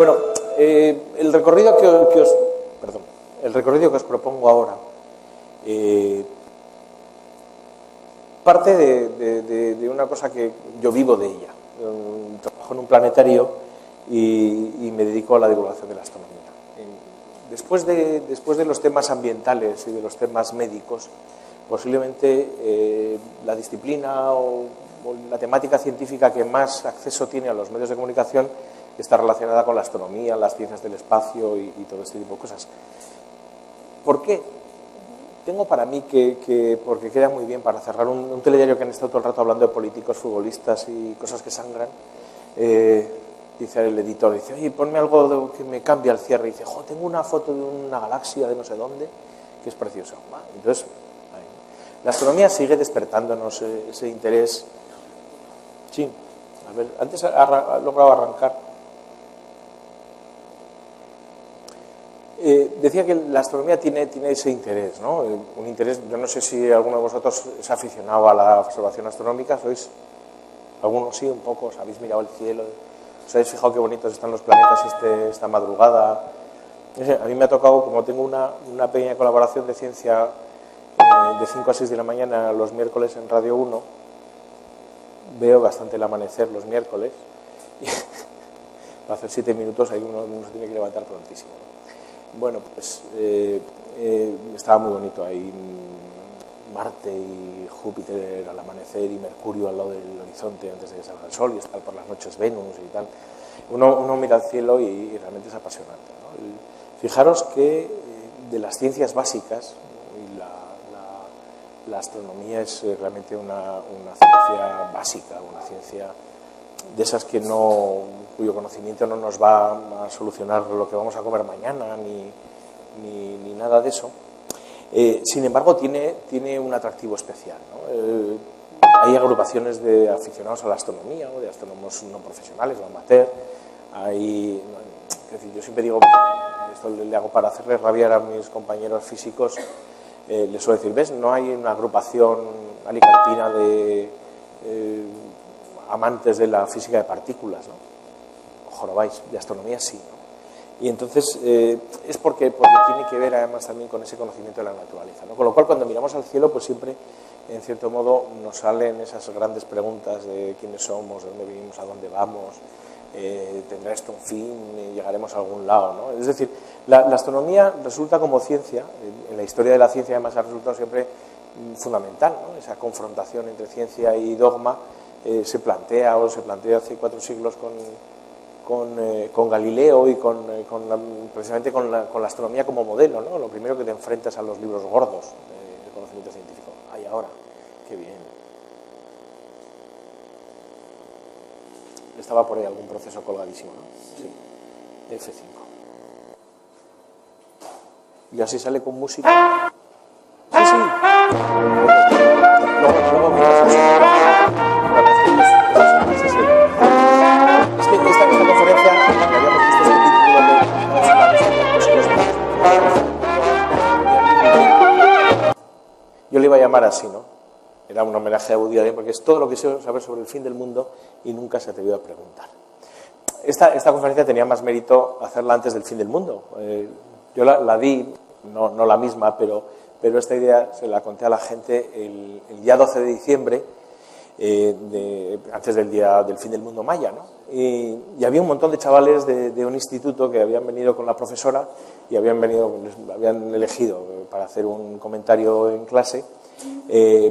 Bueno, el recorrido el recorrido que os propongo ahora parte de una cosa que yo vivo de ella. Trabajo en un planetario y me dedico a la divulgación de la astronomía. Después de los temas ambientales y de los temas médicos, posiblemente la disciplina o la temática científica que más acceso tiene a los medios de comunicación está relacionada con la astronomía, las ciencias del espacio y todo este tipo de cosas. ¿Por qué? Tengo para mí porque queda muy bien para cerrar un telediario que han estado todo el rato hablando de políticos, futbolistas y cosas que sangran. Dice el editor, dice, oye, ponme algo que me cambie al cierre. Y dice, tengo una foto de una galaxia de no sé dónde, que es precioso. Entonces, la astronomía sigue despertándonos ese interés. Sí, a ver, antes ha logrado arrancar. Decía que la astronomía tiene ese interés, ¿no? Un interés, yo no sé si alguno de vosotros es aficionado a la observación astronómica, ¿sois? Algunos sí, un poco, os habéis mirado el cielo, os habéis fijado qué bonitos están los planetas esta madrugada. A mí me ha tocado, como tengo una pequeña colaboración de ciencia de 5 a 6 de la mañana los miércoles en Radio 1, veo bastante el amanecer los miércoles, y para hacer 7 minutos ahí uno se tiene que levantar prontísimo. Bueno, pues estaba muy bonito ahí Marte y Júpiter al amanecer y Mercurio al lado del horizonte antes de que salga el sol y estar por las noches Venus y tal. Uno mira al cielo y realmente es apasionante, ¿no? Fijaros que de las ciencias básicas, la astronomía es realmente una ciencia básica, una ciencia de esas cuyo conocimiento no nos va a solucionar lo que vamos a comer mañana ni nada de eso. Sin embargo, tiene un atractivo especial, ¿no? Hay agrupaciones de aficionados a la astronomía, o de astrónomos no profesionales o amateur. Yo siempre digo, esto le hago para hacerles rabiar a mis compañeros físicos, les suelo decir, ¿ves? No hay una agrupación alicantina de amantes de la física de partículas, ¿no? Jorobáis, de astronomía sí, ¿no? Y entonces es porque tiene que ver además también con ese conocimiento de la naturaleza, ¿no? Con lo cual cuando miramos al cielo pues siempre en cierto modo nos salen esas grandes preguntas de quiénes somos, de dónde vivimos, a dónde vamos, tendrá esto un fin, llegaremos a algún lado, ¿no? Es decir, la astronomía resulta como ciencia, en la historia de la ciencia además ha resultado siempre fundamental, ¿no? Esa confrontación entre ciencia y dogma se plantea hace 4 siglos con Galileo y precisamente con la astronomía como modelo, ¿no? Lo primero que te enfrentas a los libros gordos de conocimiento científico. ¡Ay, ahora! ¡Qué bien! Estaba por ahí algún proceso colgadísimo, ¿no? Sí. F5. Y así sale con música. Sí, sí. Luego es que esta conferencia que habíamos visto el título de yo le iba a llamar así, ¿no? Era un homenaje a Woody Allen porque es todo lo que sé saber sobre el fin del mundo y nunca se ha atrevido a preguntar. Esta conferencia tenía más mérito hacerla antes del fin del mundo. Yo la di, no la misma, pero esta idea se la conté a la gente el día 12 de diciembre, antes del día del fin del mundo maya, ¿no? Y había un montón de chavales de un instituto que habían venido con la profesora y habían elegido para hacer un comentario en clase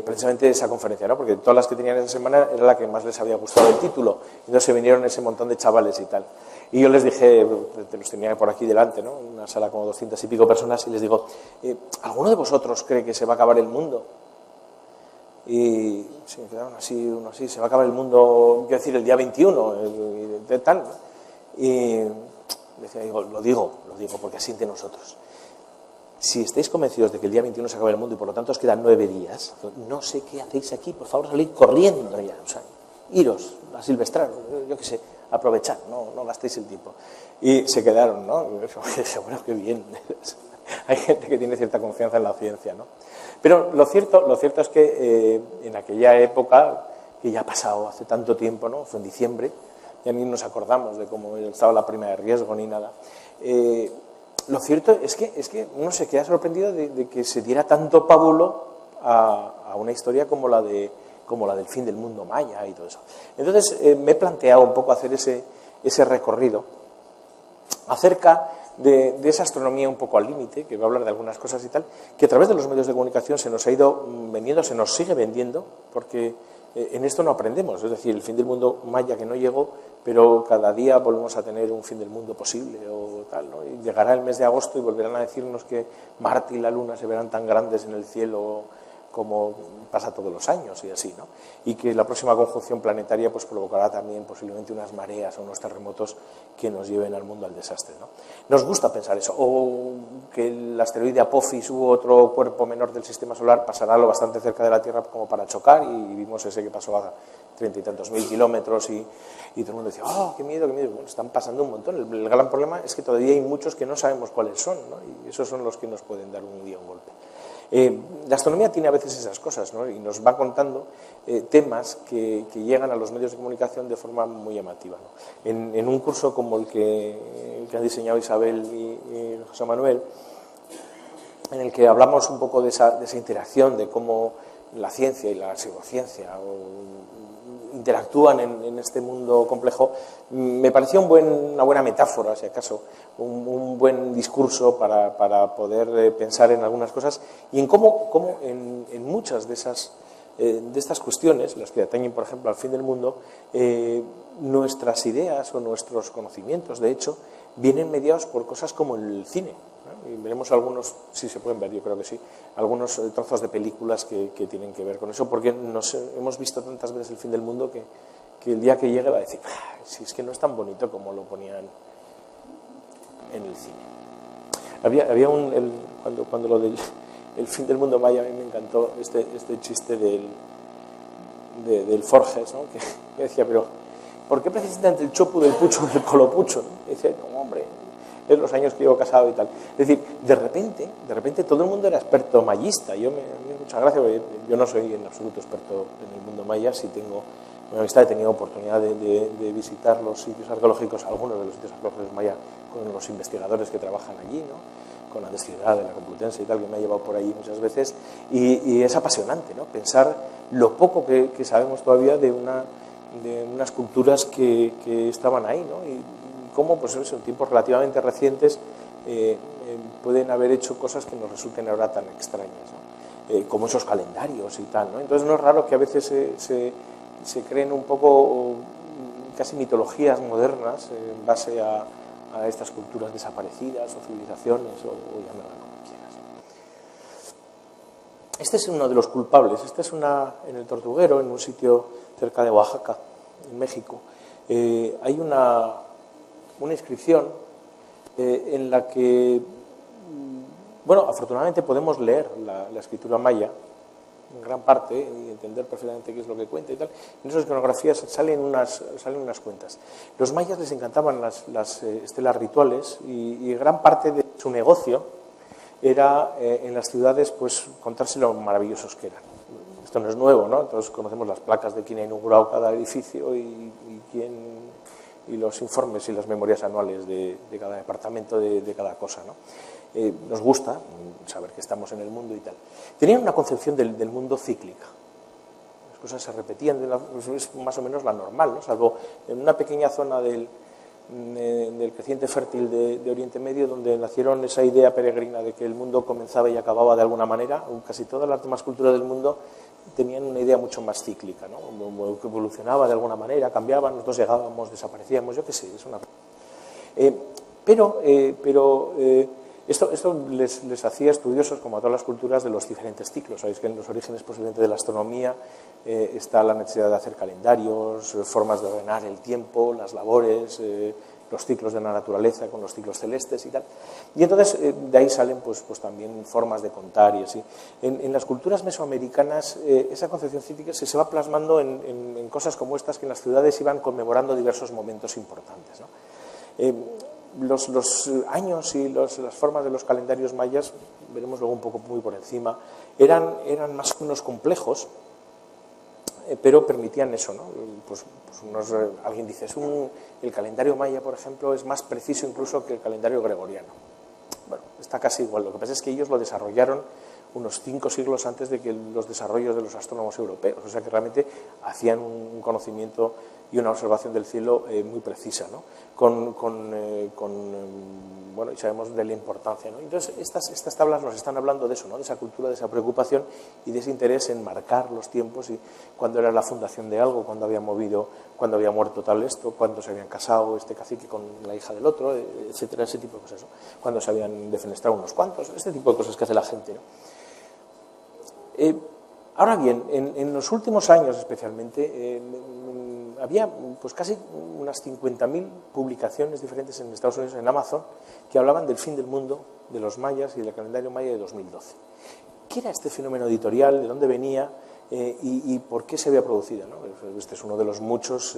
precisamente esa conferencia, ¿no? Porque todas las que tenían esa semana era la que más les había gustado el título. Entonces se vinieron ese montón de chavales y tal. Y yo les dije, los tenía por aquí delante, ¿no? Una sala como 200 y pico personas, y les digo, ¿alguno de vosotros cree que se va a acabar el mundo? Y se me quedaron uno así, se va a acabar el mundo, quiero decir, el día 21, tal. Y decía, lo digo, porque asiente nosotros. Si estáis convencidos de que el día 21 se acaba el mundo y por lo tanto os quedan 9 días, no sé qué hacéis aquí, por favor salid corriendo ya, o sea, iros a silvestrar, yo qué sé, aprovechad, no gastéis el tiempo. Y se quedaron, ¿no? Y dije, bueno, qué bien. Hay gente que tiene cierta confianza en la ciencia, ¿no? Pero lo cierto es que en aquella época, que ya ha pasado hace tanto tiempo, ¿no? Fue en diciembre, ya ni nos acordamos de cómo estaba la prima de riesgo ni nada. Lo cierto es que uno se queda sorprendido de que se diera tanto pábulo a una historia como la del fin del mundo maya y todo eso. Entonces me he planteado un poco hacer ese recorrido acerca de esa astronomía un poco al límite, que va a hablar de algunas cosas y tal, que a través de los medios de comunicación se nos ha ido vendiendo, se nos sigue vendiendo, porque en esto no aprendemos. Es decir, el fin del mundo maya que no llegó, pero cada día volvemos a tener un fin del mundo posible o tal, ¿no? Y llegará el mes de agosto y volverán a decirnos que Marte y la Luna se verán tan grandes en el cielo como pasa todos los años y así, ¿no? Y que la próxima conjunción planetaria pues provocará también posiblemente unas mareas o unos terremotos que nos lleven al mundo al desastre, ¿no? Nos gusta pensar eso, o que el asteroide Apophis u otro cuerpo menor del sistema solar pasará lo bastante cerca de la Tierra como para chocar, y vimos ese que pasó a 30 y tantos mil kilómetros y todo el mundo decía, ¡oh, qué miedo, qué miedo! Bueno, están pasando un montón. El gran problema es que todavía hay muchos que no sabemos cuáles son, ¿no? Y esos son los que nos pueden dar un día un golpe. La astronomía tiene a veces esas cosas, ¿no? Y nos va contando temas que llegan a los medios de comunicación de forma muy llamativa, ¿no? En un curso como el que han diseñado Isabel y José Manuel, en el que hablamos un poco de esa interacción, de cómo la ciencia y la pseudociencia interactúan en este mundo complejo, me parecía una buena metáfora, si acaso, un buen discurso para poder pensar en algunas cosas y en cómo en muchas de estas cuestiones, las que atañen, por ejemplo, al fin del mundo, nuestras ideas o nuestros conocimientos, de hecho, vienen mediados por cosas como el cine, ¿no? Y veremos algunos, si se pueden ver, yo creo que sí, algunos trozos de películas que tienen que ver con eso, porque hemos visto tantas veces el fin del mundo que el día que llegue va a decir, si es que no es tan bonito como lo ponían en el cine. Había cuando lo del el fin del mundo maya, a mí me encantó este chiste del Forges, ¿no? Que decía, pero ¿por qué precisamente el chopu del pucho del colopucho? ¿No? Y dice, no, hombre, es los años que llevo casado y tal. Es decir, de repente todo el mundo era experto mayista. Me mucha gracia, porque yo no soy en absoluto experto en el mundo maya, sí tengo una amistad, he tenido oportunidad de visitar los sitios arqueológicos, algunos de los sitios arqueológicos maya, con los investigadores que trabajan allí, ¿no? Con la Ciudad de la Complutense y tal, que me ha llevado por allí muchas veces, y es apasionante, ¿no? Pensar lo poco que sabemos todavía de unas culturas que estaban ahí, ¿no? Y cómo, pues eso, en tiempos relativamente recientes pueden haber hecho cosas que nos resulten ahora tan extrañas, ¿no? Como esos calendarios y tal, ¿no? Entonces no es raro que a veces se creen un poco casi mitologías modernas en base a estas culturas desaparecidas o civilizaciones o llamarla como quieras. Este es uno de los culpables. Este es en el Tortuguero, en un sitio cerca de Oaxaca, en México. Hay una inscripción en la que, bueno, afortunadamente podemos leer la escritura maya en gran parte y entender perfectamente qué es lo que cuenta y tal. En esas iconografías salen unas cuentas. Los mayas les encantaban las estelas rituales y gran parte de su negocio era en las ciudades pues contarse lo maravillosos que eran. Esto no es nuevo, ¿no? Todos conocemos las placas de quién ha inaugurado cada edificio y los informes y las memorias anuales de cada departamento, de cada cosa, ¿no? Nos gusta saber que estamos en el mundo y tal. Tenían una concepción del mundo cíclica. Las cosas se repetían, es más o menos la normal, ¿no? Salvo en una pequeña zona del creciente fértil de Oriente Medio, donde nacieron esa idea peregrina de que el mundo comenzaba y acababa de alguna manera. Casi todas las demás culturas del mundo tenían una idea mucho más cíclica, ¿no? Que evolucionaba de alguna manera, cambiaba, nosotros llegábamos, desaparecíamos, yo qué sé, es una... Esto les hacía estudiosos, como a todas las culturas, de los diferentes ciclos. Sabéis que en los orígenes posiblemente de la astronomía está la necesidad de hacer calendarios, formas de ordenar el tiempo, las labores, los ciclos de la naturaleza con los ciclos celestes y tal. Y entonces de ahí salen pues también formas de contar y así. En las culturas mesoamericanas esa concepción cíclica se va plasmando en cosas como estas, que en las ciudades iban conmemorando diversos momentos importantes, ¿no? Los años y las formas de los calendarios mayas, veremos luego un poco muy por encima, eran más o menos complejos, pero permitían eso, ¿no? Alguien dice, el calendario maya, por ejemplo, es más preciso incluso que el calendario gregoriano. Bueno, está casi igual. Lo que pasa es que ellos lo desarrollaron unos 5 siglos antes de que los desarrollos de los astrónomos europeos. O sea que realmente hacían un conocimiento y una observación del cielo muy precisa, ¿no? Bueno, y sabemos de la importancia, ¿no? Entonces, estas tablas nos están hablando de eso, ¿no? De esa cultura, de esa preocupación y de ese interés en marcar los tiempos y cuándo era la fundación de algo, cuándo había muerto tal esto, cuándo se habían casado este cacique con la hija del otro, etcétera, ese tipo de cosas, ¿no? Cuándo se habían defenestrado unos cuantos, este tipo de cosas que hace la gente, ¿no? Ahora bien, en los últimos años especialmente, había pues casi unas 50.000 publicaciones diferentes en Estados Unidos, en Amazon, que hablaban del fin del mundo, de los mayas y del calendario maya de 2012. ¿Qué era este fenómeno editorial? ¿De dónde venía? Y por qué se había producido, ¿no? Este es uno de los muchos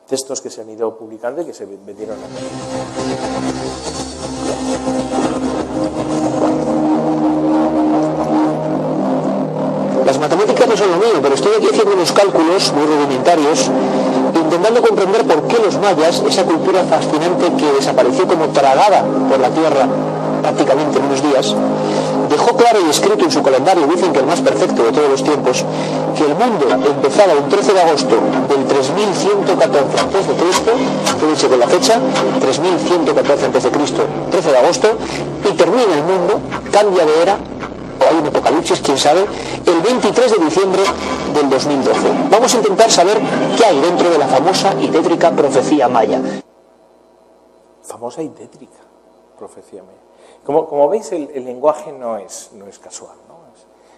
textos que se han ido publicando y que se vendieron a Las matemáticas no son lo mío, pero estoy aquí haciendo unos cálculos muy rudimentarios, intentando comprender por qué los mayas, esa cultura fascinante que desapareció como tragada por la tierra prácticamente en unos días, dejó claro y escrito en su calendario, dicen que el más perfecto de todos los tiempos, que el mundo empezaba un 13 de agosto del 3114 a.C., fíjense con la fecha, 3114 a.C., 13 de agosto, y termina el mundo, cambia de era, o hay un apocalipsis, quién sabe, el 23 de diciembre del 2012. Vamos a intentar saber qué hay dentro de la famosa y tétrica profecía maya. Famosa y tétrica profecía maya. Como veis, el lenguaje no es casual, ¿no?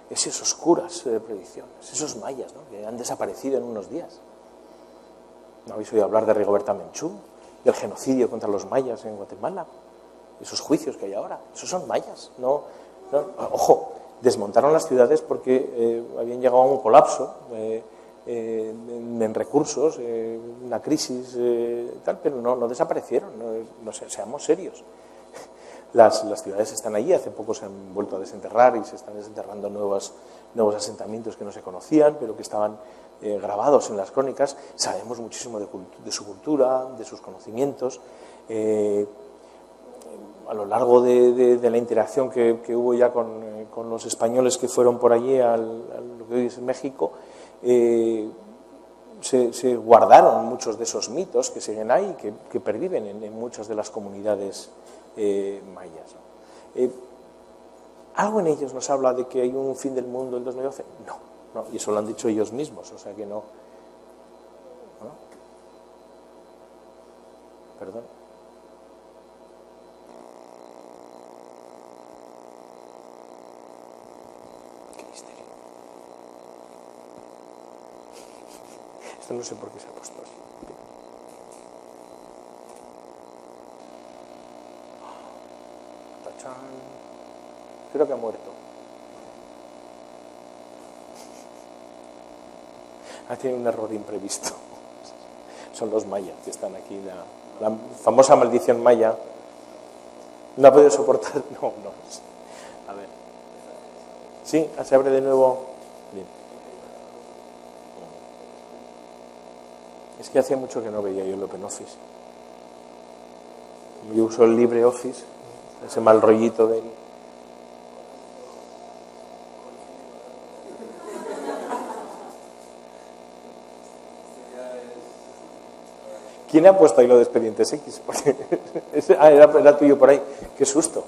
Es esas oscuras predicciones, esos mayas, ¿no? Que han desaparecido en unos días. ¿No habéis oído hablar de Rigoberta Menchú, del genocidio contra los mayas en Guatemala? Esos juicios que hay ahora, esos son mayas, ¿no? Ojo, desmontaron las ciudades porque habían llegado a un colapso en recursos, una crisis, tal, pero no desaparecieron, no seamos serios. Las ciudades están allí, hace poco se han vuelto a desenterrar y se están desenterrando nuevos asentamientos que no se conocían, pero que estaban grabados en las crónicas. Sabemos muchísimo de su cultura, de sus conocimientos. A lo largo de la interacción que hubo ya con los españoles que fueron por allí a lo que hoy es México, se guardaron muchos de esos mitos que siguen ahí, que perviven en muchas de las comunidades mayas. ¿Algo en ellos nos habla de que hay un fin del mundo en 2012? No, y eso lo han dicho ellos mismos, o sea que no. Perdón. Qué misterio. Esto no sé por qué se ha puesto así. Creo que ha muerto. Ha tenido un error imprevisto. Son los mayas que están aquí. La famosa maldición maya. No ha podido soportar. No. A ver. Sí, se abre de nuevo. Bien. Es que hacía mucho que no veía yo el OpenOffice. Yo uso el LibreOffice, ese mal rollito de él. ¿Quién ha puesto ahí lo de Expedientes X? Porque era tuyo por ahí. Qué susto.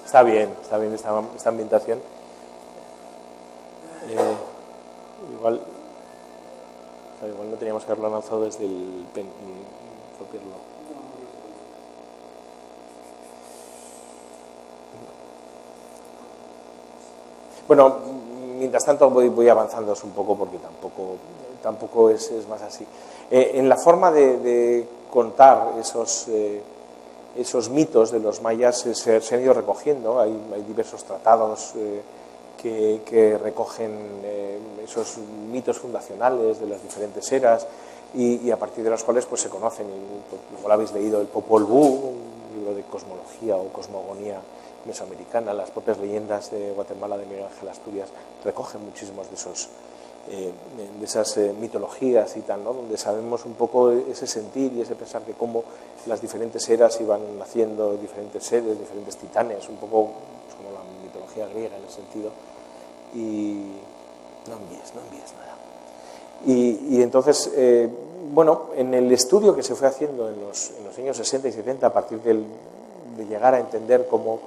Está bien esta ambientación. Igual no teníamos que haberlo lanzado desde el pen y copiarlo. Bueno, mientras tanto voy avanzando un poco porque tampoco es más así. En la forma de contar esos mitos de los mayas se han ido recogiendo. Hay diversos tratados que recogen esos mitos fundacionales de las diferentes eras y a partir de los cuales pues se conocen. Como lo habéis leído, el Popol Vuh, un libro de cosmología o cosmogonía mesoamericana, las propias leyendas de Guatemala de Miguel Ángel Asturias recogen muchísimos de esas mitologías y tal, ¿no? Donde sabemos un poco ese sentir y ese pensar de cómo las diferentes eras iban naciendo, diferentes seres, diferentes titanes, un poco pues, como la mitología griega en ese sentido. Y no envíes nada. Y entonces, bueno, en el estudio que se fue haciendo en los años 60 y 70, a partir de llegar a entender cómo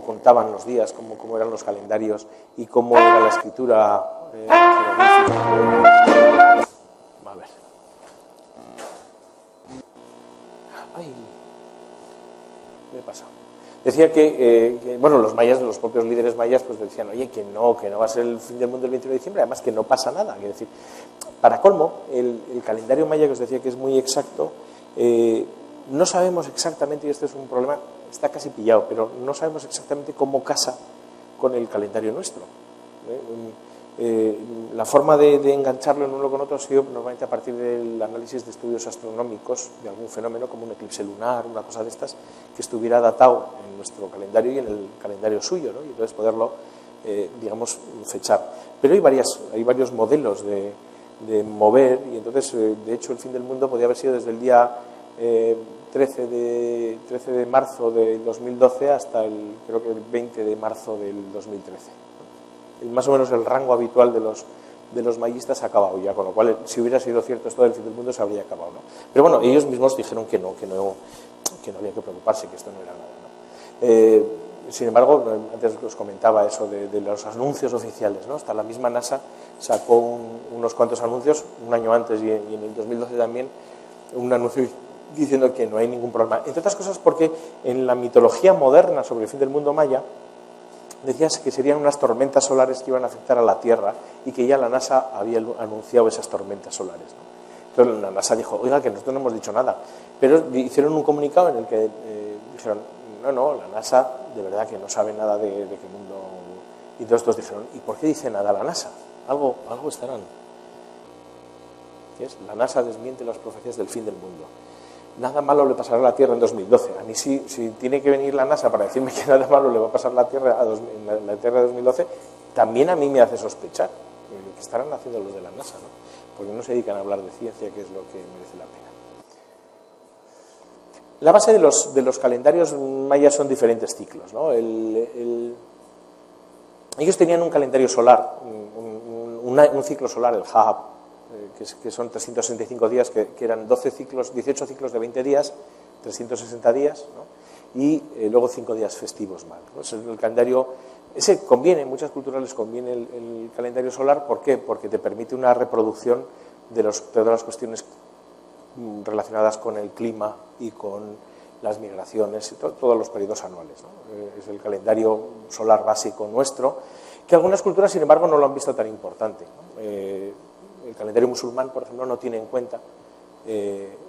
contaban los días, cómo eran los calendarios y cómo era la escritura jeroglífica. A ver. Ay, ¿qué me pasa? Decía que, bueno, los mayas, los propios líderes mayas, pues decían, oye, que no va a ser el fin del mundo el 21 de diciembre, además que no pasa nada. Quiero decir, para colmo, el calendario maya, que os decía que es muy exacto, no sabemos exactamente, y este es un problema, está casi pillado, pero no sabemos exactamente cómo casa con el calendario nuestro. La forma de engancharlo en uno con otro ha sido normalmente a partir del análisis de estudios astronómicos de algún fenómeno como un eclipse lunar, una cosa de estas, que estuviera datado en nuestro calendario y en el calendario suyo, ¿no? Y entonces poderlo, digamos, fechar. Pero hay varios modelos de mover, y entonces, de hecho, el fin del mundo podía haber sido desde el día 13 de marzo del 2012 hasta creo que el 20 de marzo del 2013. Más o menos el rango habitual de los mayistas ha acabado ya, con lo cual, si hubiera sido cierto esto del fin del mundo, se habría acabado, ¿no? Pero bueno, ellos mismos dijeron que no había que preocuparse, que esto no era nada, ¿no? Sin embargo, antes os comentaba eso de los anuncios oficiales, ¿no? Hasta la misma NASA sacó unos cuantos anuncios, un año antes y en el 2012 también, un anuncio diciendo que no hay ningún problema. Entre otras cosas porque en la mitología moderna sobre el fin del mundo maya, decías que serían unas tormentas solares que iban a afectar a la Tierra y que ya la NASA había anunciado esas tormentas solares, ¿no? Entonces la NASA dijo, oiga, que nosotros no hemos dicho nada. Pero hicieron un comunicado en el que dijeron, no, la NASA de verdad que no sabe nada de qué mundo. Y todos estos dijeron, ¿y por qué dice nada la NASA? Algo estarán. ¿Qué es? La NASA desmiente las profecías del fin del mundo. Nada malo le pasará a la Tierra en 2012. A mí si tiene que venir la NASA para decirme que nada malo le va a pasar a la Tierra en la Tierra de 2012, también a mí me hace sospechar que estarán haciendo los de la NASA, ¿no? Porque no se dedican a hablar de ciencia, que es lo que merece la pena. La base de los calendarios mayas son diferentes ciclos, ¿no? Ellos tenían un calendario solar, un ciclo solar, el Ha'ab, que son 365 días, que eran 18 ciclos de 20 días, 360 días, ¿no? Y luego 5 días festivos más, ¿no? Ese es el calendario, ese conviene, en muchas culturas les conviene el calendario solar. ¿Por qué? Porque te permite una reproducción de todas las cuestiones relacionadas con el clima y con las migraciones, y todos los periodos anuales, ¿no? Es el calendario solar básico nuestro, que algunas culturas, sin embargo, no lo han visto tan importante, ¿no? El calendario musulmán, por ejemplo, no tiene en cuenta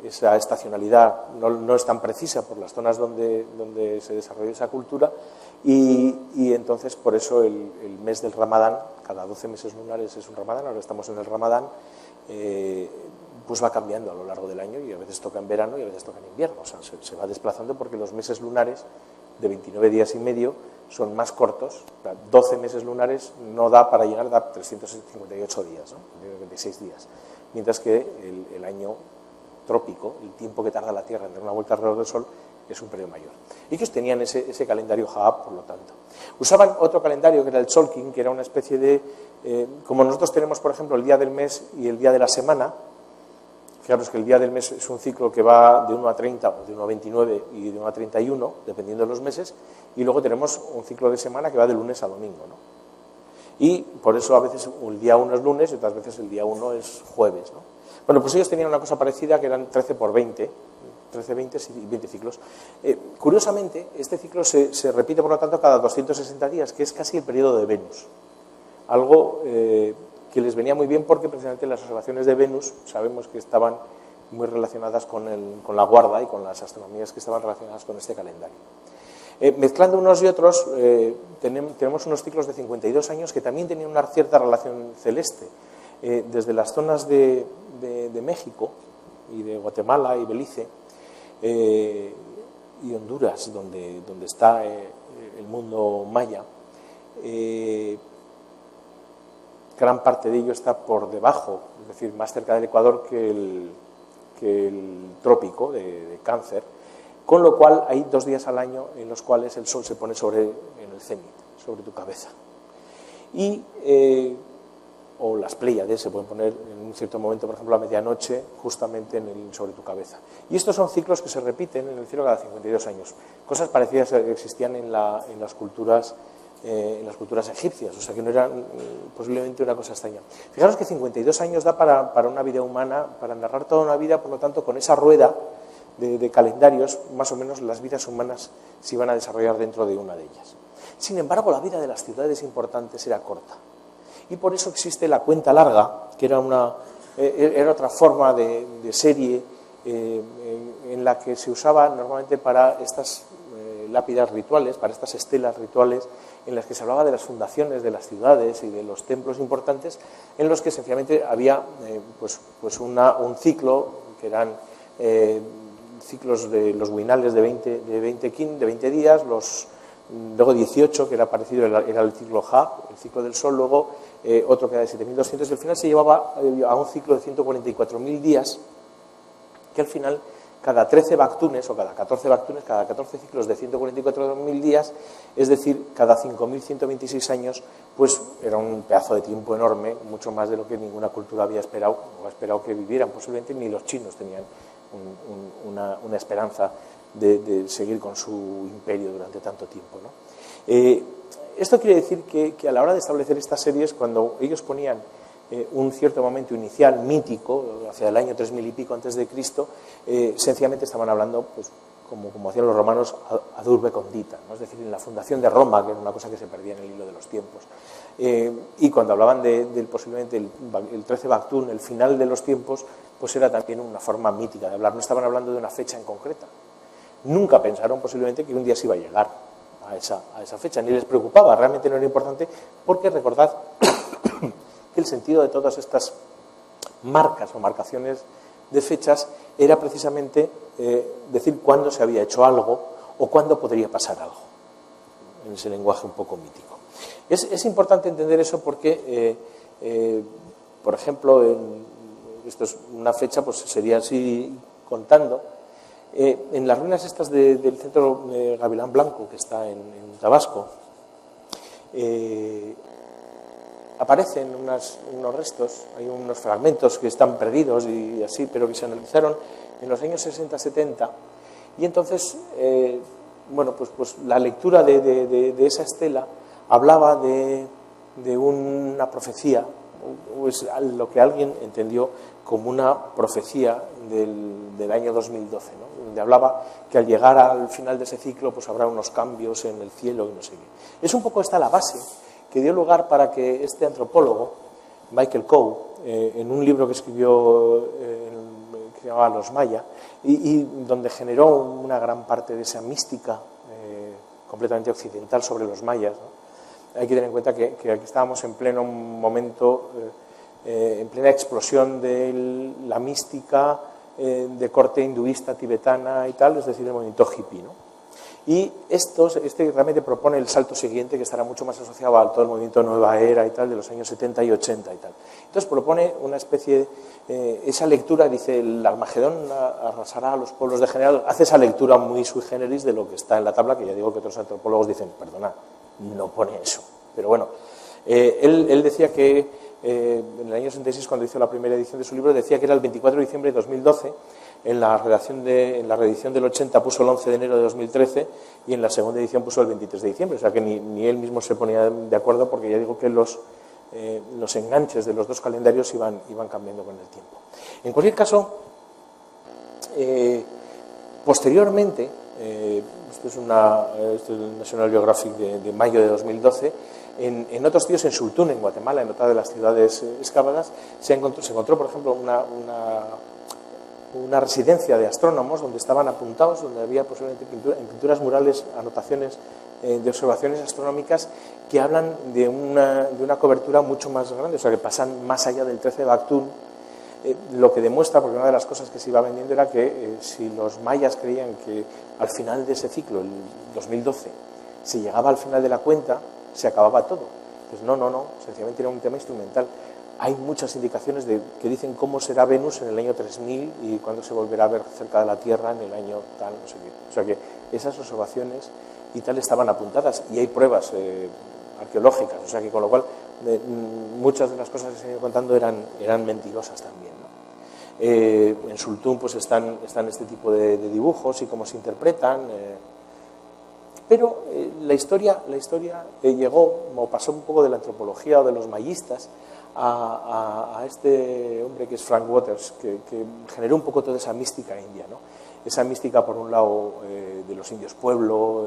esa estacionalidad, no es tan precisa por las zonas donde se desarrolló esa cultura, y entonces por eso el mes del Ramadán, cada 12 meses lunares es un Ramadán, ahora estamos en el Ramadán, pues va cambiando a lo largo del año, y a veces toca en verano y a veces toca en invierno, o sea, se va desplazando porque los meses lunares de 29 días y medio son más cortos. 12 meses lunares no da para llegar a 358 días, ¿no? 26 días, mientras que el año trópico, el tiempo que tarda la Tierra en dar una vuelta alrededor del Sol, es un periodo mayor. Ellos tenían ese calendario Ha'ab, por lo tanto. Usaban otro calendario que era el Tzolk'in, que era una especie de, como nosotros tenemos, por ejemplo, el día del mes y el día de la semana. Fijaros que el día del mes es un ciclo que va de 1 a 30, o de 1 a 29 y de 1 a 31, dependiendo de los meses, y luego tenemos un ciclo de semana que va de lunes a domingo, ¿no? Y por eso a veces el día 1 es lunes y otras veces el día 1 es jueves, ¿no? Bueno, pues ellos tenían una cosa parecida, que eran 13 por 20, 13, 20 y 20 ciclos. Curiosamente, este ciclo se repite, por lo tanto, cada 260 días, que es casi el periodo de Venus. Algo que les venía muy bien porque precisamente las observaciones de Venus sabemos que estaban muy relacionadas con la guarda y con las astronomías que estaban relacionadas con este calendario. Mezclando unos y otros, tenemos unos ciclos de 52 años que también tenían una cierta relación celeste. Desde las zonas de México y de Guatemala y Belice y Honduras, donde está el mundo maya, gran parte de ello está por debajo, es decir, más cerca del Ecuador que el trópico de Cáncer, con lo cual hay 2 días al año en los cuales el sol se pone en el cenit, sobre tu cabeza. O las Pléyades se pueden poner en un cierto momento, por ejemplo a medianoche, justamente sobre tu cabeza. Y estos son ciclos que se repiten en el cielo cada 52 años. Cosas parecidas existían en las culturas egipcias, o sea que no era posiblemente una cosa extraña. Fijaros que 52 años da para una vida humana, para narrar toda una vida, por lo tanto, con esa rueda de calendarios, más o menos las vidas humanas se iban a desarrollar dentro de una de ellas. Sin embargo, la vida de las ciudades importantes era corta. Y por eso existe la cuenta larga, que era otra forma de serie en la que se usaba normalmente para estas lápidas rituales, para estas estelas rituales, en las que se hablaba de las fundaciones de las ciudades y de los templos importantes, en los que sencillamente había un ciclo, que eran ciclos de los winales de 20 días, luego 18, que era parecido, era el ciclo Ja, el ciclo del Sol, luego otro que era de 7.200, y al final se llevaba a un ciclo de 144.000 días, que al final, cada 13 bactunes, o cada 14 bactunes, cada 14 ciclos de 144.000 días, es decir, cada 5.126 años, pues era un pedazo de tiempo enorme, mucho más de lo que ninguna cultura había esperado, o ha esperado que vivieran, posiblemente ni los chinos tenían una esperanza de seguir con su imperio durante tanto tiempo, ¿no? Esto quiere decir que a la hora de establecer estas series, cuando ellos ponían un cierto momento inicial mítico, hacia el año 3000 y pico antes de Cristo, sencillamente estaban hablando, pues, como hacían los romanos, ad urbe condita, ¿no? Es decir, en la fundación de Roma, que era una cosa que se perdía en el hilo de los tiempos. Y cuando hablaban posiblemente el 13 Bactún, el final de los tiempos, pues era también una forma mítica de hablar. No estaban hablando de una fecha en concreta. Nunca pensaron posiblemente que un día se iba a llegar a esa fecha, ni les preocupaba, realmente no era importante, porque recordad que el sentido de todas estas marcas o marcaciones de fechas era precisamente decir cuándo se había hecho algo o cuándo podría pasar algo, en ese lenguaje un poco mítico. Es importante entender eso porque, por ejemplo, esto es una fecha, pues sería así contando, en las ruinas estas del centro Gavilán Blanco, que está en Tabasco, aparecen unos restos, hay unos fragmentos que están perdidos y así, pero que se analizaron en los años 60-70, y entonces, pues la lectura de esa estela hablaba de una profecía, o es lo que alguien entendió como una profecía del año 2012, ¿no? Donde hablaba que al llegar al final de ese ciclo pues habrá unos cambios en el cielo y no sé qué. Es un poco esta la base que dio lugar para que este antropólogo, Michael Coe, en un libro que escribió que se llamaba Los Maya, y donde generó una gran parte de esa mística completamente occidental sobre los mayas, ¿no? Hay que tener en cuenta que aquí estábamos en pleno momento, en plena explosión de la mística de corte hinduista, tibetana y tal, es decir, el movimiento hippie, ¿no? Y este realmente propone el salto siguiente, que estará mucho más asociado a todo el movimiento Nueva Era y tal, de los años 70 y 80 y tal. Entonces propone una especie, esa lectura, dice, el Armagedón arrasará a los pueblos degenerados, hace esa lectura muy sui generis de lo que está en la tabla, que ya digo que otros antropólogos dicen, perdona, no pone eso. Pero bueno, él decía que en el año 66, cuando hizo la primera edición de su libro, decía que era el 24 de diciembre de 2012, en la reedición del 80 puso el 11 de enero de 2013 y en la segunda edición puso el 23 de diciembre, o sea que ni él mismo se ponía de acuerdo, porque ya digo que los enganches de los dos calendarios iban cambiando con el tiempo. En cualquier caso, posteriormente, esto es el National Geographic de mayo de 2012, en otros sitios, en Sultún, en Guatemala, en otra de las ciudades excavadas, se encontró, por ejemplo, una residencia de astrónomos donde estaban apuntados, donde había posiblemente en pinturas murales anotaciones de observaciones astronómicas que hablan de una cobertura mucho más grande, o sea, que pasan más allá del 13 de Bactún, lo que demuestra, porque una de las cosas que se iba vendiendo era que si los mayas creían que al final de ese ciclo, el 2012, si llegaba al final de la cuenta, se acababa todo. Pues no, sencillamente era un tema instrumental. Hay muchas indicaciones que dicen cómo será Venus en el año 3000 y cuándo se volverá a ver cerca de la Tierra en el año tal, no sé qué. O sea que esas observaciones y tal estaban apuntadas y hay pruebas arqueológicas, o sea que con lo cual muchas de las cosas que se han ido contando eran mentirosas también, ¿no? En Sultún pues están este tipo de dibujos y cómo se interpretan, pero la historia llegó, como pasó un poco de la antropología o de los mayistas, a este hombre que es Frank Waters, que generó un poco toda esa mística india, ¿no? Esa mística, por un lado, de los indios pueblo,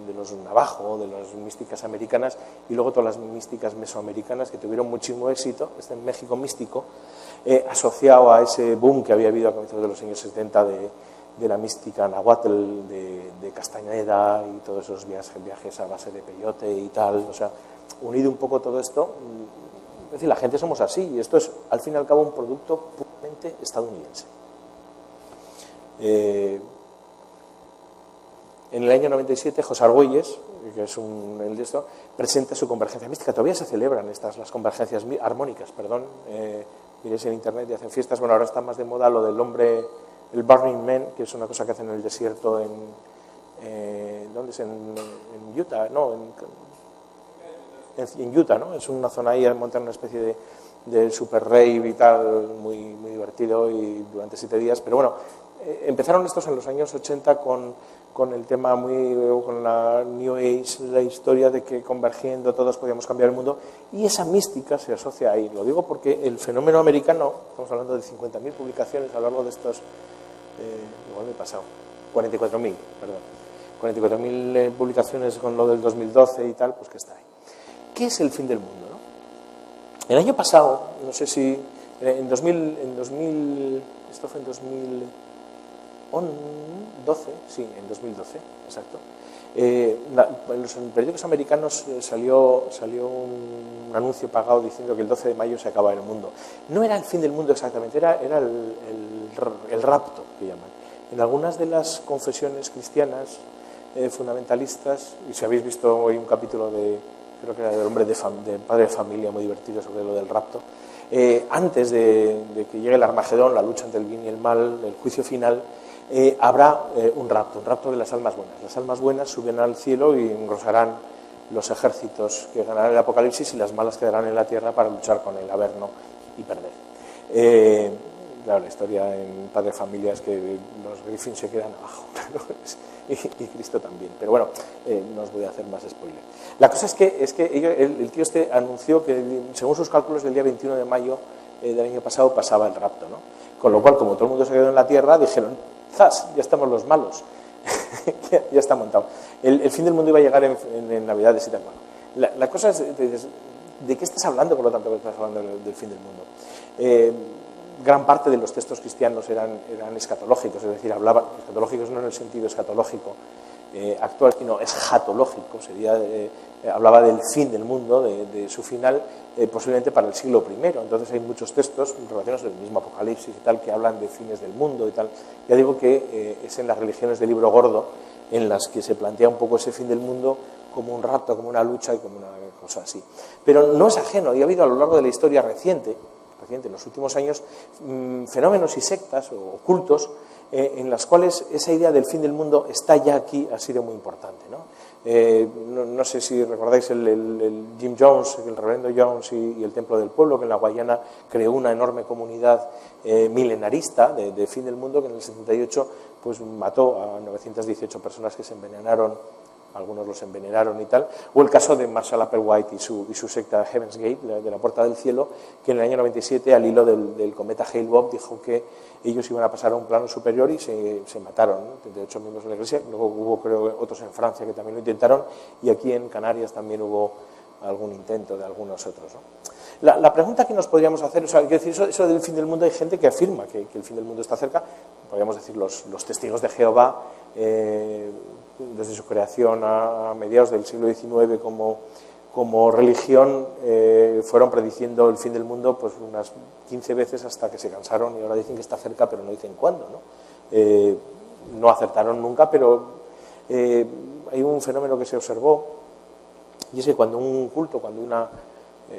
de los navajo, de las místicas americanas, y luego todas las místicas mesoamericanas que tuvieron muchísimo éxito, este México místico, asociado a ese boom que había habido a comienzos de los años 70 de la mística nahuatl, de Castañeda y todos esos viajes a base de peyote y tal, o sea, unido un poco todo esto. Es decir, la gente somos así y esto es, al fin y al cabo, un producto puramente estadounidense. En el año 97, José Argüelles, que es el de esto, presenta su convergencia mística. Todavía se celebran las convergencias armónicas, perdón. Miréis en internet y hacen fiestas. Bueno, ahora está más de moda lo del hombre, el Burning Man, que es una cosa que hacen en el desierto ¿dónde es? En Utah, no, en Utah, ¿no? Es una zona ahí, montan una especie de super rave y tal, muy, muy divertido y durante 7 días. Pero bueno, empezaron estos en los años 80 con el tema con la New Age, la historia de que convergiendo todos podíamos cambiar el mundo, y esa mística se asocia ahí. Lo digo porque el fenómeno americano, estamos hablando de 50.000 publicaciones a lo largo de estos, igual me he pasado, 44.000, perdón, 44.000 publicaciones con lo del 2012 y tal, pues que está ahí. ¿Qué es el fin del mundo, no? El año pasado, no sé si en 2000, esto fue en 2012, sí, en 2012, exacto. En los periódicos americanos salió un anuncio pagado diciendo que el 12 de mayo se acaba el mundo. No era el fin del mundo exactamente, era el rapto, que llaman. En algunas de las confesiones cristianas fundamentalistas, y si habéis visto hoy un capítulo creo que era del hombre de padre de familia, muy divertido sobre lo del rapto, antes de que llegue el Armagedón, la lucha entre el bien y el mal, el juicio final, habrá un rapto de las almas buenas. Las almas buenas suben al cielo y engrosarán los ejércitos que ganarán el Apocalipsis y las malas quedarán en la tierra para luchar con el Averno y perder. Claro, la historia en Padre de Familia es que los Griffin se quedan abajo y Cristo también. Pero bueno, no os voy a hacer más spoiler. La cosa es que el tío este anunció que, según sus cálculos, del día 21 de mayo del año pasado pasaba el rapto, ¿no? Con lo cual, como todo el mundo se quedó en la tierra, dijeron, ¡zas! Ya estamos los malos. ya está montado. El fin del mundo iba a llegar en Navidades y tal. Bueno, la cosa es, ¿de qué estás hablando, por lo tanto, que estás hablando del fin del mundo? Gran parte de los textos cristianos eran escatológicos, es decir, escatológicos no en el sentido escatológico actual, sino escatológico, hablaba del fin del mundo, de su final, posiblemente para el siglo I. Entonces hay muchos textos relacionados del mismo Apocalipsis y tal, que hablan de fines del mundo y tal. Ya digo que es en las religiones del Libro Gordo en las que se plantea un poco ese fin del mundo como un rapto, como una lucha y como una cosa así. Pero no es ajeno, y ha habido a lo largo de la historia reciente, en los últimos años, fenómenos y sectas o cultos en las cuales esa idea del fin del mundo está ya aquí, ha sido muy importante, ¿no? No sé si recordáis el Jim Jones, el reverendo Jones y el Templo del Pueblo, que en la Guayana creó una enorme comunidad milenarista de fin del mundo, que en el 78 pues, mató a 918 personas que se envenenaron. Algunos los envenenaron y tal, o el caso de Marshall Applewhite y su secta Heaven's Gate, de la Puerta del Cielo, que en el año 97, al hilo del cometa Hale-Bopp, dijo que ellos iban a pasar a un plano superior y se mataron, ¿no? 38 miembros de la Iglesia. Luego hubo, creo, otros en Francia que también lo intentaron, y aquí en Canarias también hubo algún intento de algunos otros, ¿no? La pregunta que nos podríamos hacer, o sea, quiero decir, eso del fin del mundo, hay gente que afirma que el fin del mundo está cerca, podríamos decir los testigos de Jehová, desde su creación a mediados del siglo XIX como religión, fueron prediciendo el fin del mundo pues unas 15 veces hasta que se cansaron y ahora dicen que está cerca, pero no dicen cuándo, ¿no? No acertaron nunca, pero hay un fenómeno que se observó, y es que cuando un culto, cuando una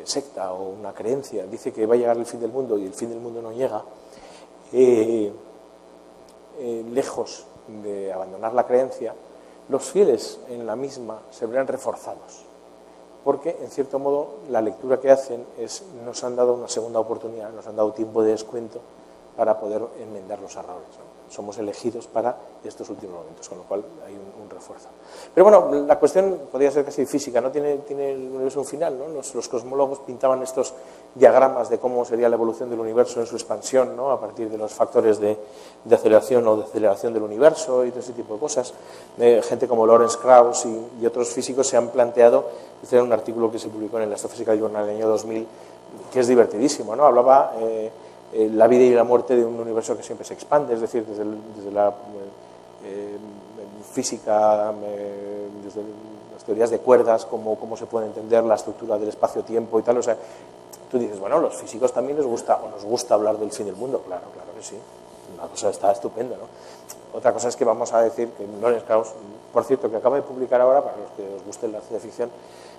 secta o una creencia dice que va a llegar el fin del mundo y el fin del mundo no llega, lejos de abandonar la creencia, los fieles en la misma se verán reforzados, porque en cierto modo la lectura que hacen es: nos han dado una segunda oportunidad, nos han dado tiempo de descuento para poder enmendar los errores, ¿no? Somos elegidos para estos últimos momentos, con lo cual hay un refuerzo. Pero bueno, la cuestión podría ser casi física, ¿no? Tiene el universo un final, ¿no? Los cosmólogos pintaban estos diagramas de cómo sería la evolución del universo en su expansión, ¿no? A partir de los factores de aceleración o deceleración del universo y todo ese tipo de cosas. Gente como Lawrence Krauss y otros físicos se han planteado. Este era un artículo que se publicó en el Astrophysical Journal en el año 2000, que es divertidísimo, ¿no? Hablaba la vida y la muerte de un universo que siempre se expande, es decir, desde la física, desde las teorías de cuerdas, cómo se puede entender la estructura del espacio-tiempo y tal. O sea, tú dices, bueno, los físicos también nos gusta hablar del fin del mundo. Claro que sí, una cosa está estupenda, ¿no? Otra cosa es que vamos a decir que Lawrence Krauss, por cierto, que acaba de publicar ahora, para los que os guste la ciencia ficción,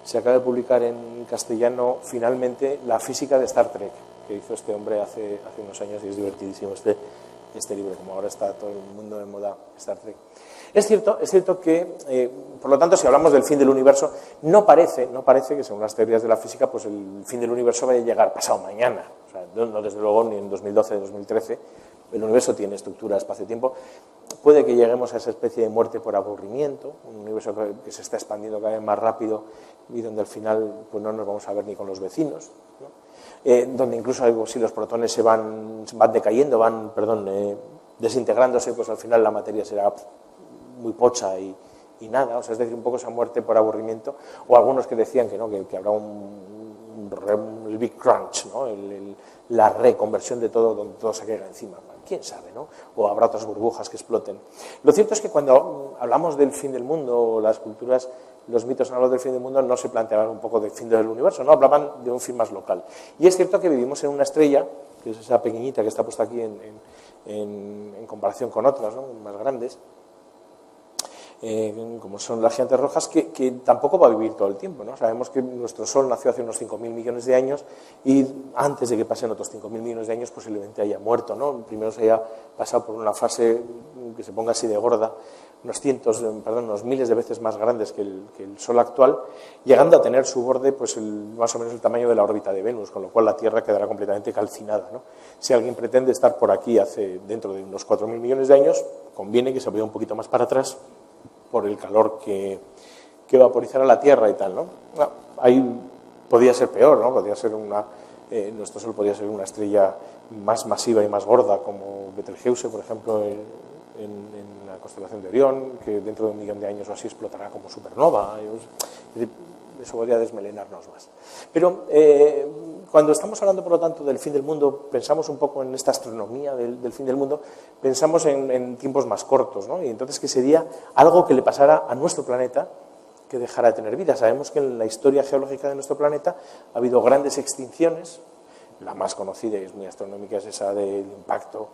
se acaba de publicar en castellano finalmente La física de Star Trek, que hizo este hombre hace unos años, y es divertidísimo este libro, como ahora está todo el mundo de moda Star Trek. Es cierto que, por lo tanto, si hablamos del fin del universo, no parece que, según las teorías de la física, pues el fin del universo vaya a llegar pasado mañana. O sea, no desde luego ni en 2012, 2013. El universo tiene estructura, espacio-tiempo. Puede que lleguemos a esa especie de muerte por aburrimiento, un universo que se está expandiendo cada vez más rápido y donde al final pues no nos vamos a ver ni con los vecinos, ¿no? Donde incluso si los protones se van decayendo, desintegrándose, pues al final la materia será muy pocha y nada. O sea, es decir, un poco esa muerte por aburrimiento. O algunos que decían que no, que habrá el Big Crunch, ¿no? La reconversión de todo, donde todo se caiga encima. ¿Quién sabe, no? O habrá otras burbujas que exploten. Lo cierto es que cuando hablamos del fin del mundo, o las culturas, los mitos han hablado del fin del mundo, no se planteaban un poco del fin del universo, no, hablaban de un fin más local. Y es cierto que vivimos en una estrella, que es esa pequeñita que está puesta aquí en comparación con otras, ¿no? Más grandes, como son las gigantes rojas, que tampoco va a vivir todo el tiempo, ¿no? Sabemos que nuestro Sol nació hace unos 5.000 millones de años y antes de que pasen otros 5.000 millones de años posiblemente haya muerto, ¿no? Primero se haya pasado por una fase que se ponga así de gorda, unos miles de veces más grandes que el Sol actual, llegando a tener su borde pues más o menos el tamaño de la órbita de Venus, con lo cual la Tierra quedará completamente calcinada, ¿no? Si alguien pretende estar por aquí dentro de unos 4.000 millones de años, conviene que se vaya un poquito más para atrás por el calor que vaporizará la Tierra y tal, ¿no? Ahí podría ser peor, ¿no? Nuestro Sol podría ser una estrella más masiva y más gorda, como Betelgeuse, por ejemplo, en la constelación de Orión, que dentro de 1 millón de años o así explotará como supernova. Eso podría desmelenarnos más. Pero cuando estamos hablando, por lo tanto, del fin del mundo, pensamos un poco en esta astronomía del fin del mundo, pensamos en tiempos más cortos, ¿no? Y entonces, ¿qué sería algo que le pasara a nuestro planeta que dejara de tener vida? Sabemos que en la historia geológica de nuestro planeta ha habido grandes extinciones. La más conocida y es muy astronómica es esa del impacto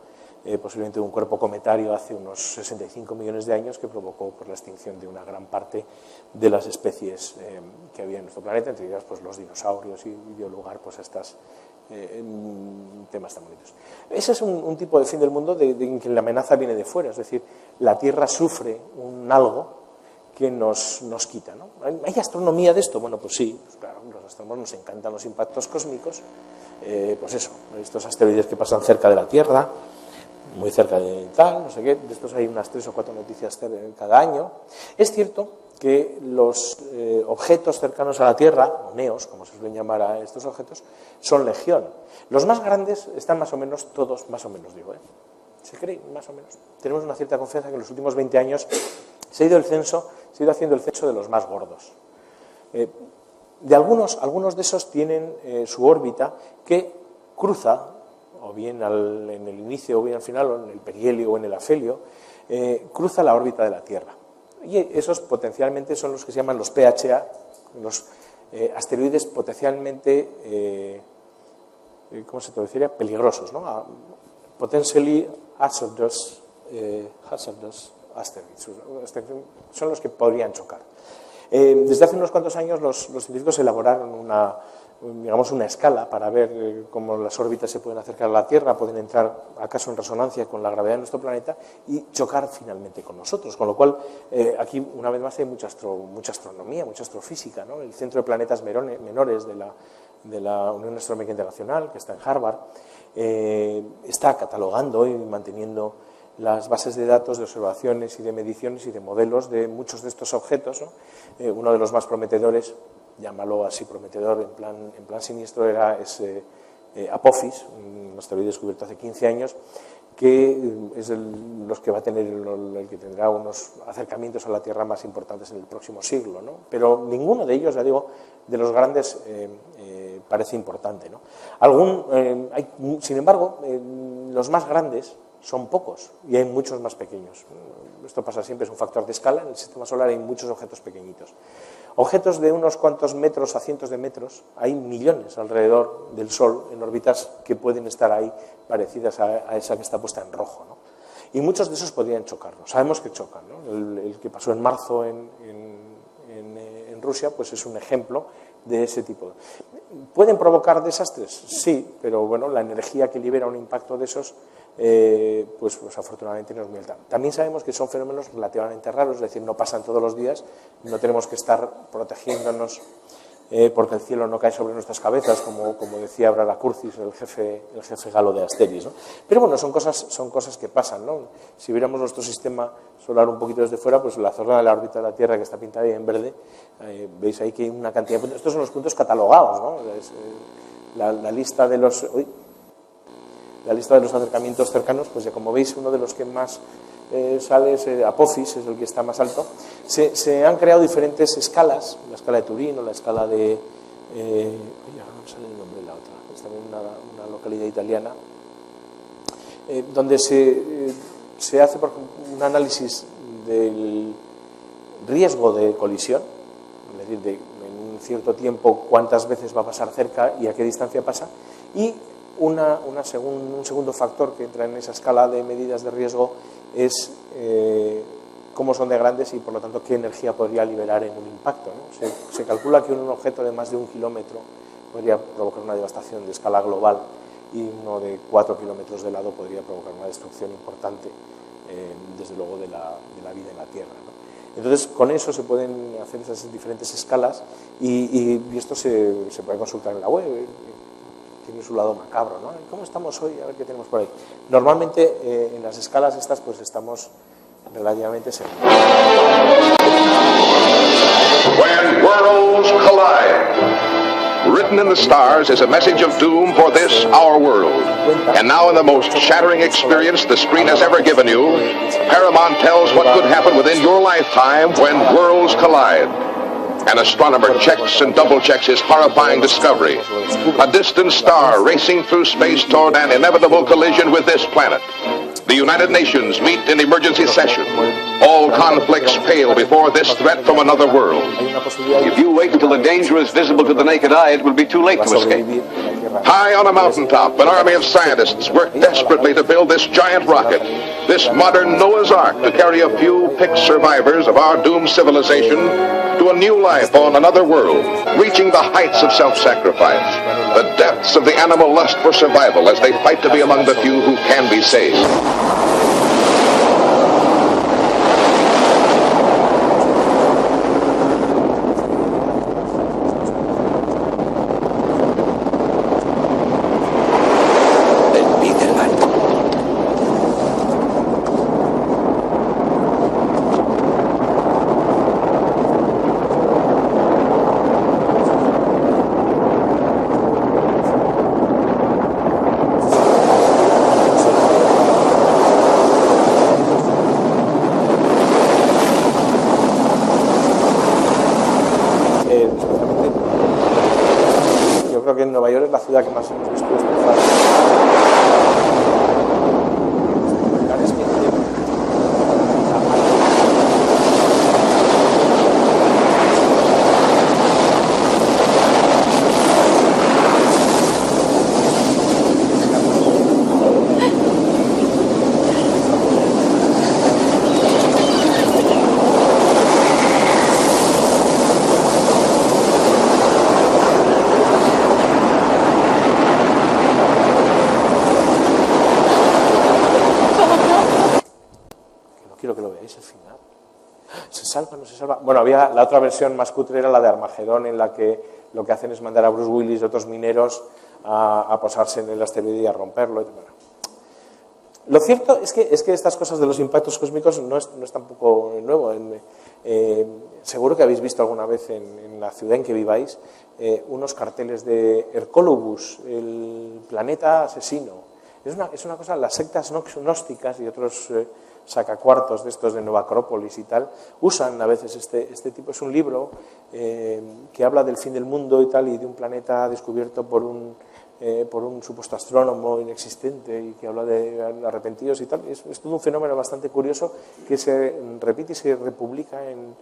posiblemente de un cuerpo cometario hace unos 65 millones de años, que provocó la extinción de una gran parte de las especies que había en nuestro planeta, entre ellas pues, los dinosaurios, y dio lugar pues, a estos temas tan bonitos. Ese es un tipo de fin del mundo en que la amenaza viene de fuera, es decir, la Tierra sufre algo que nos quita, ¿no? ¿Hay astronomía de esto? Bueno, pues sí, pues claro, los astrónomos nos encantan los impactos cósmicos, pues eso, estos asteroides que pasan cerca de la Tierra, muy cerca de tal, no sé qué, de estos hay unas 3 o 4 noticias cada año. Es cierto que los objetos cercanos a la Tierra, o neos, como se suelen llamar a estos objetos, son legión. Los más grandes están más o menos, todos más o menos, digo, se cree más o menos. Tenemos una cierta confianza que en los últimos 20 años se ha ido haciendo el censo de los más gordos. De algunos de esos tienen su órbita que cruza, o bien en el inicio o bien al final, o en el perihelio o en el afelio, cruza la órbita de la Tierra. Y esos potencialmente son los que se llaman los PHA, los asteroides potencialmente, ¿cómo se traduciría? Peligrosos, ¿no? Potentially hazardous asteroides. Son los que podrían chocar. Desde hace unos cuantos años los científicos elaboraron una escala para ver cómo las órbitas se pueden acercar a la Tierra, pueden entrar acaso en resonancia con la gravedad de nuestro planeta y chocar finalmente con nosotros. Con lo cual, aquí una vez más hay mucha astronomía, mucha astrofísica, ¿no? El Centro de Planetas Menores de la Unión Astronómica Internacional, que está en Harvard, está catalogando y manteniendo las bases de datos de observaciones y de mediciones y de modelos de muchos de estos objetos, ¿no? Uno de los más prometedores, llámalo así prometedor en plan siniestro, es Apophis, un asteroide descubierto hace 15 años, que es los que va a tener el que tendrá unos acercamientos a la Tierra más importantes en el próximo siglo, ¿no? Pero ninguno de ellos, ya digo, de los grandes parece importante, ¿no? Sin embargo, los más grandes son pocos y hay muchos más pequeños. Esto pasa siempre, es un factor de escala. En el sistema solar hay muchos objetos pequeñitos. Objetos de unos cuantos metros a cientos de metros, hay millones alrededor del Sol en órbitas que pueden estar ahí parecidas a esa que está puesta en rojo, ¿no? Y muchos de esos podrían chocarnos. Sabemos que chocan, ¿no? El que pasó en marzo en Rusia, pues es un ejemplo de ese tipo. ¿Pueden provocar desastres? Sí, pero bueno, la energía que libera un impacto de esos pues afortunadamente no es muy alta. También sabemos que son fenómenos relativamente raros, es decir, no pasan todos los días, no tenemos que estar protegiéndonos porque el cielo no cae sobre nuestras cabezas, como decía Abrara Curcis, el jefe galo de Asteris, ¿no? Pero bueno, son cosas que pasan, ¿no? Si viéramos nuestro sistema solar un poquito desde fuera, pues la zona de la órbita de la Tierra, que está pintada ahí en verde, veis ahí que hay una cantidad de puntos. Estos son los puntos catalogados, ¿no? La lista de los acercamientos cercanos, pues ya como veis, uno de los que más sale es Apophis, es el que está más alto. Se han creado diferentes escalas, la escala de Turín o la escala de... ahora no me sale el nombre de la otra, es también una localidad italiana, donde se hace, por ejemplo, un análisis del riesgo de colisión, es decir, en un cierto tiempo cuántas veces va a pasar cerca y a qué distancia pasa, y un segundo factor que entra en esa escala de medidas de riesgo es cómo son de grandes y por lo tanto qué energía podría liberar en un impacto, ¿no? Se calcula que un objeto de más de 1 kilómetro podría provocar una devastación de escala global y uno de 4 kilómetros de lado podría provocar una destrucción importante, desde luego, de la vida en la Tierra, ¿no? Entonces, con eso se pueden hacer esas diferentes escalas y esto se puede consultar en la web. Tiene su lado macabro, ¿no? ¿Cómo estamos hoy? A ver qué tenemos por ahí. Normalmente, en las escalas estas, pues estamos relativamente seguros. When worlds collide, written in the stars is a message of doom for this, our world. And now in the most shattering experience the screen has ever given you, Paramount tells what could happen within your lifetime when worlds collide. An astronomer checks and double-checks his horrifying discovery. A distant star racing through space toward an inevitable collision with this planet. The United Nations meet in emergency session. All conflicts pale before this threat from another world. If you wait until the danger is visible to the naked eye, it will be too late to escape. High on a mountaintop, an army of scientists work desperately to build this giant rocket, this modern Noah's Ark, to carry a few picked survivors of our doomed civilization to a new life on another world, reaching the heights of self-sacrifice, the depths of the animal lust for survival as they fight to be among the few who can be saved. Que en Nueva York es la ciudad que más hemos visto destrozada. salva, no se salva. Bueno, había la otra versión más cutre, era la de Armagedón, en la que lo que hacen es mandar a Bruce Willis y otros mineros a posarse en el asteroide y a romperlo. Bueno. Lo cierto es que estas cosas de los impactos cósmicos no es tampoco nuevo. Seguro que habéis visto alguna vez en la ciudad en que viváis unos carteles de Hercólobus, el planeta asesino. Es una cosa, las sectas gnósticas y otros sacacuartos de estos de Nueva Acrópolis y tal, usan a veces este tipo. Es un libro que habla del fin del mundo y tal, y de un planeta descubierto por un supuesto astrónomo inexistente y que habla de arrepentidos y tal. Es todo un fenómeno bastante curioso que se repite y se republica en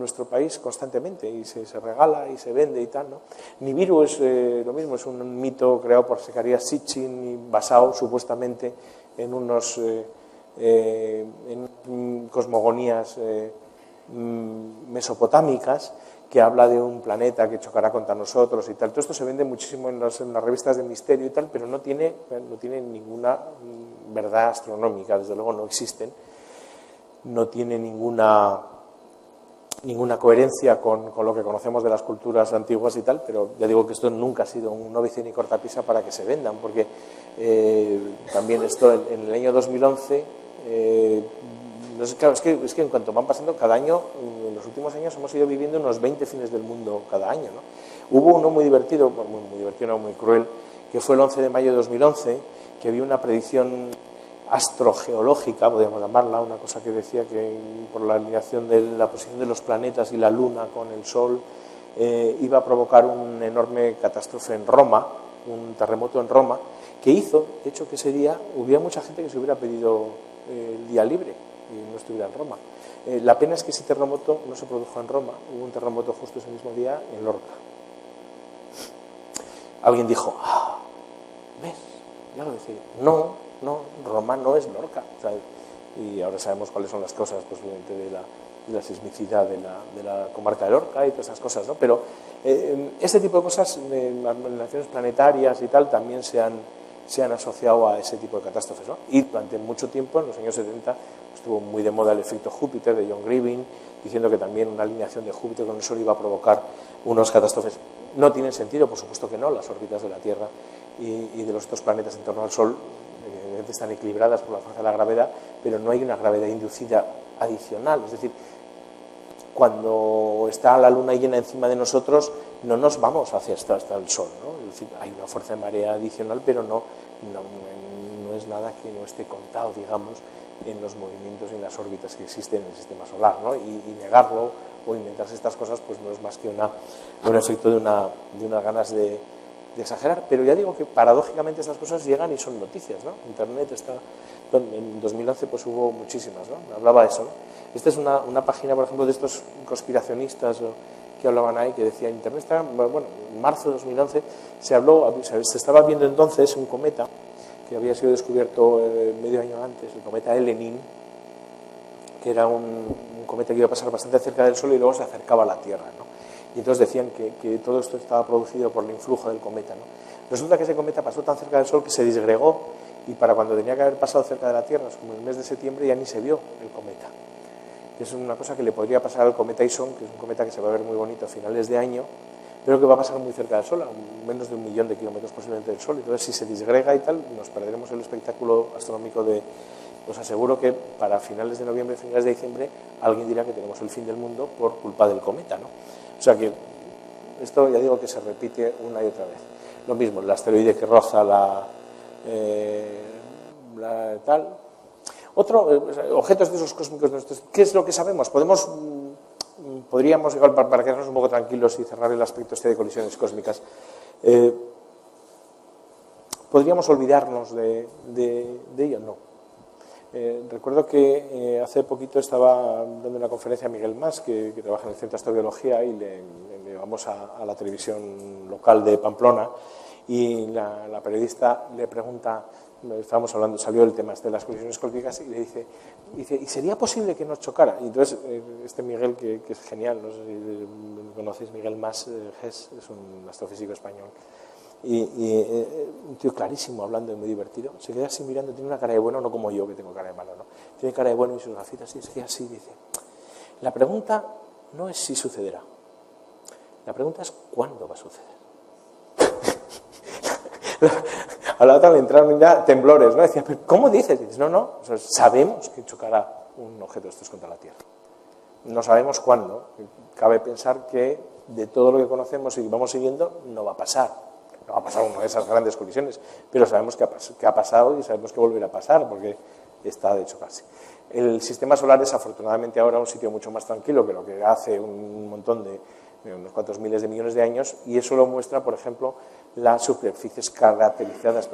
nuestro país constantemente y se regala y se vende y tal, ¿no? Nibiru es lo mismo, es un mito creado por Zecarías Sitchin y basado supuestamente en unos en cosmogonías mesopotámicas, que habla de un planeta que chocará contra nosotros y tal. Todo esto se vende muchísimo en las revistas de misterio y tal, pero no tiene ninguna verdad astronómica, desde luego no existen, no tiene ninguna coherencia con lo que conocemos de las culturas antiguas y tal, pero ya digo que esto nunca ha sido un novicio ni cortapisa para que se vendan, porque también esto en el año 2011, no sé, claro, es que en cuanto van pasando cada año, en los últimos años hemos ido viviendo unos 20 fines del mundo cada año, ¿no? Hubo uno muy divertido, no, muy cruel, que fue el 11 de mayo de 2011, que había una predicción astrogeológica, podríamos llamarla, una cosa que decía que por la alineación de la posición de los planetas y la Luna con el Sol iba a provocar una enorme catástrofe en Roma, un terremoto en Roma, que hizo, de hecho, que ese día hubiera mucha gente que se hubiera pedido el día libre y no estuviera en Roma. La pena es que ese terremoto no se produjo en Roma, hubo un terremoto justo ese mismo día en Lorca. Alguien dijo, ¿ves? Ya lo decía. No, Roma no es Lorca. O sea, y ahora sabemos cuáles son las cosas, posiblemente de la sismicidad de la comarca de Lorca y todas esas cosas, ¿no? Pero este tipo de cosas, relaciones planetarias y tal, también se han asociado a ese tipo de catástrofes, ¿no? Y durante mucho tiempo, en los años 70, estuvo muy de moda el efecto Júpiter de John Grievin, diciendo que también una alineación de Júpiter con el Sol iba a provocar unos catástrofes. No tienen sentido, por supuesto que no, las órbitas de la Tierra y de los otros planetas en torno al Sol evidentemente están equilibradas por la fuerza de la gravedad, pero no hay una gravedad inducida adicional. Es decir, cuando está la Luna llena encima de nosotros, no nos vamos hacia hasta el Sol, ¿no? Es decir, hay una fuerza de marea adicional, pero no es nada que no esté contado, digamos, en los movimientos y en las órbitas que existen en el sistema solar, ¿no? Y negarlo o inventarse estas cosas, pues no es más que un efecto de unas ganas de exagerar. Pero ya digo que paradójicamente estas cosas llegan y son noticias, ¿no? Internet está... En 2011 pues hubo muchísimas, ¿no? Hablaba de eso, ¿no? Esta es una página, por ejemplo, de estos conspiracionistas que hablaban ahí, que decía Internet está... Bueno, en marzo de 2011 se estaba viendo entonces un cometa que había sido descubierto medio año antes, el cometa Elenin, que era un cometa que iba a pasar bastante cerca del Sol y luego se acercaba a la Tierra, ¿no? Y entonces decían que todo esto estaba producido por el influjo del cometa, ¿no? Resulta que ese cometa pasó tan cerca del Sol que se disgregó y para cuando tenía que haber pasado cerca de la Tierra, como en el mes de septiembre, ya ni se vio el cometa. Es una cosa que le podría pasar al cometa Ison, que es un cometa que se va a ver muy bonito a finales de año, pero que va a pasar muy cerca del Sol, a menos de 1 millón de kilómetros posiblemente del Sol. Entonces, si se disgrega y tal, nos perderemos el espectáculo astronómico de... Os aseguro que para finales de noviembre, finales de diciembre, alguien dirá que tenemos el fin del mundo por culpa del cometa, ¿no? O sea que esto ya digo que se repite una y otra vez. Lo mismo, el asteroide que roza la tal. Objetos de esos cósmicos nuestros. ¿Qué es lo que sabemos? Podríamos, igual para quedarnos un poco tranquilos y cerrar el aspecto este de colisiones cósmicas, ¿podríamos olvidarnos de ello? No. Recuerdo que hace poquito estaba dando una conferencia a Miguel Mas, que trabaja en el Centro de Astrobiología, y le llevamos a la televisión local de Pamplona, y la periodista le pregunta, estábamos hablando, salió el tema de las colisiones cósmicas, y le dice, ¿y sería posible que nos chocara? Y entonces este Miguel, que es genial, no sé si conocéis, Miguel Mas es un astrofísico español, y un tío clarísimo, hablando y muy divertido, se queda así mirando, tiene una cara de bueno, no como yo que tengo cara de malo, ¿no? Tiene cara de bueno y sus gafitas, y se queda así, dice, La pregunta no es si sucederá, la pregunta es cuándo va a suceder. A la otra le entraron ya temblores, ¿no? Decía, ¿pero cómo dices? Y dices, no, sabemos que chocará un objeto de estos contra la Tierra. No sabemos cuándo. Cabe pensar que de todo lo que conocemos y vamos siguiendo, no va a pasar. No va a pasar una de esas grandes colisiones, pero sabemos que ha pasado y sabemos que volverá a pasar porque está de chocarse. El sistema solar es afortunadamente ahora un sitio mucho más tranquilo que lo que hace un montón de unos cuantos miles de millones de años, y eso lo muestra, por ejemplo, las superficies caracterizadas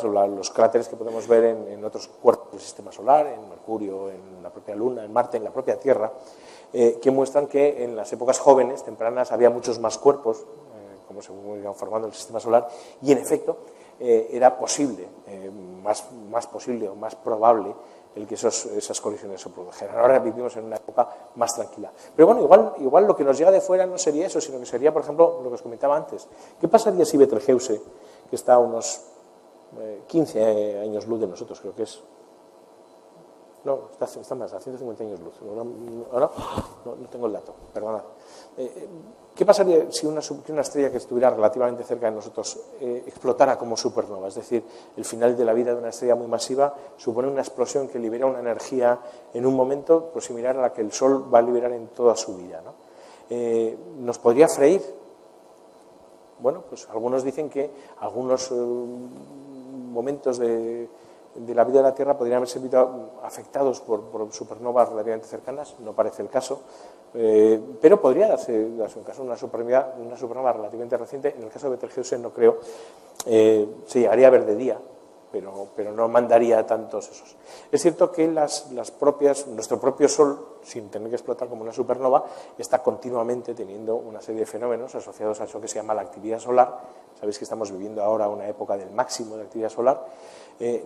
o los cráteres que podemos ver en otros cuerpos del sistema solar, en Mercurio, en la propia Luna, en Marte, en la propia Tierra, que muestran que en las épocas jóvenes, tempranas, había muchos más cuerpos, como se iban formando el sistema solar, y en efecto era posible, más posible o más probable el que esas colisiones se produjeran. Ahora vivimos en una época más tranquila. Pero bueno, igual lo que nos llega de fuera no sería eso, sino que sería, por ejemplo, lo que os comentaba antes. ¿Qué pasaría si Betelgeuse, que está a unos 15 años luz de nosotros, creo que es? No, está más, a 150 años luz. Ahora no tengo el dato, perdonad. ¿Qué pasaría si una estrella que estuviera relativamente cerca de nosotros explotara como supernova? Es decir, el final de la vida de una estrella muy masiva supone una explosión que libera una energía en un momento pues, similar a la que el Sol va a liberar en toda su vida, ¿no? ¿Nos podría freír? Bueno, pues algunos dicen que algunos momentos de la vida de la Tierra podrían haberse visto afectados por supernovas relativamente cercanas, no parece el caso, pero podría darse un caso, una supernova relativamente reciente. En el caso de Betelgeuse no creo, se llegaría a ver de día, pero no mandaría tantos esos. Es cierto que nuestro propio Sol, sin tener que explotar como una supernova, está continuamente teniendo una serie de fenómenos asociados a eso que se llama la actividad solar. Sabéis que estamos viviendo ahora una época del máximo de actividad solar.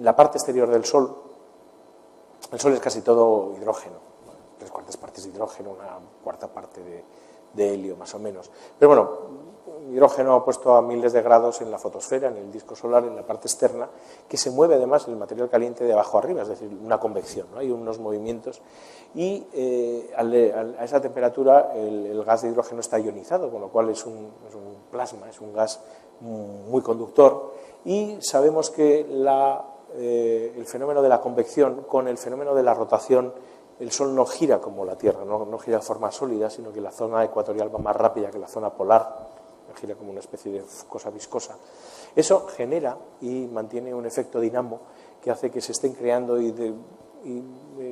La parte exterior del Sol, el Sol es casi todo hidrógeno, 3/4 partes de hidrógeno, 1/4 parte de helio, más o menos. Pero bueno, hidrógeno puesto a miles de grados en la fotosfera, en el disco solar, en la parte externa, que se mueve además el material caliente de abajo arriba, es decir, una convección, ¿no? Hay unos movimientos y a esa temperatura el gas de hidrógeno está ionizado, con lo cual es un plasma, es un gas muy conductor, y sabemos que el fenómeno de la convección con el fenómeno de la rotación, el Sol no gira como la Tierra, no gira de forma sólida, sino que la zona ecuatorial va más rápida que la zona polar, gira como una especie de cosa viscosa. Eso genera y mantiene un efecto dinamo que hace que se estén creando y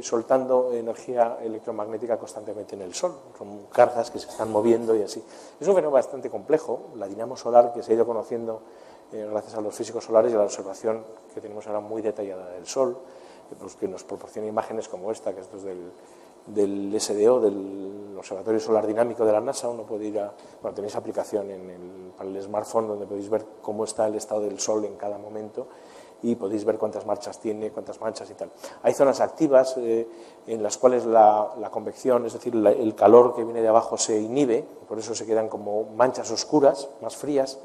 soltando energía electromagnética constantemente en el Sol. Son cargas que se están moviendo y así. Es un fenómeno bastante complejo, la dinamo solar, que se ha ido conociendo gracias a los físicos solares y a la observación que tenemos ahora muy detallada del Sol, pues que nos proporciona imágenes como esta, que esto es del SDO, del Observatorio Solar Dinámico de la NASA. Uno puede ir tenéis aplicación para el smartphone donde podéis ver cómo está el estado del Sol en cada momento y podéis ver cuántas marchas tiene, cuántas manchas y tal. Hay zonas activas en las cuales la convección, es decir, el calor que viene de abajo se inhibe, por eso se quedan como manchas oscuras, más frías,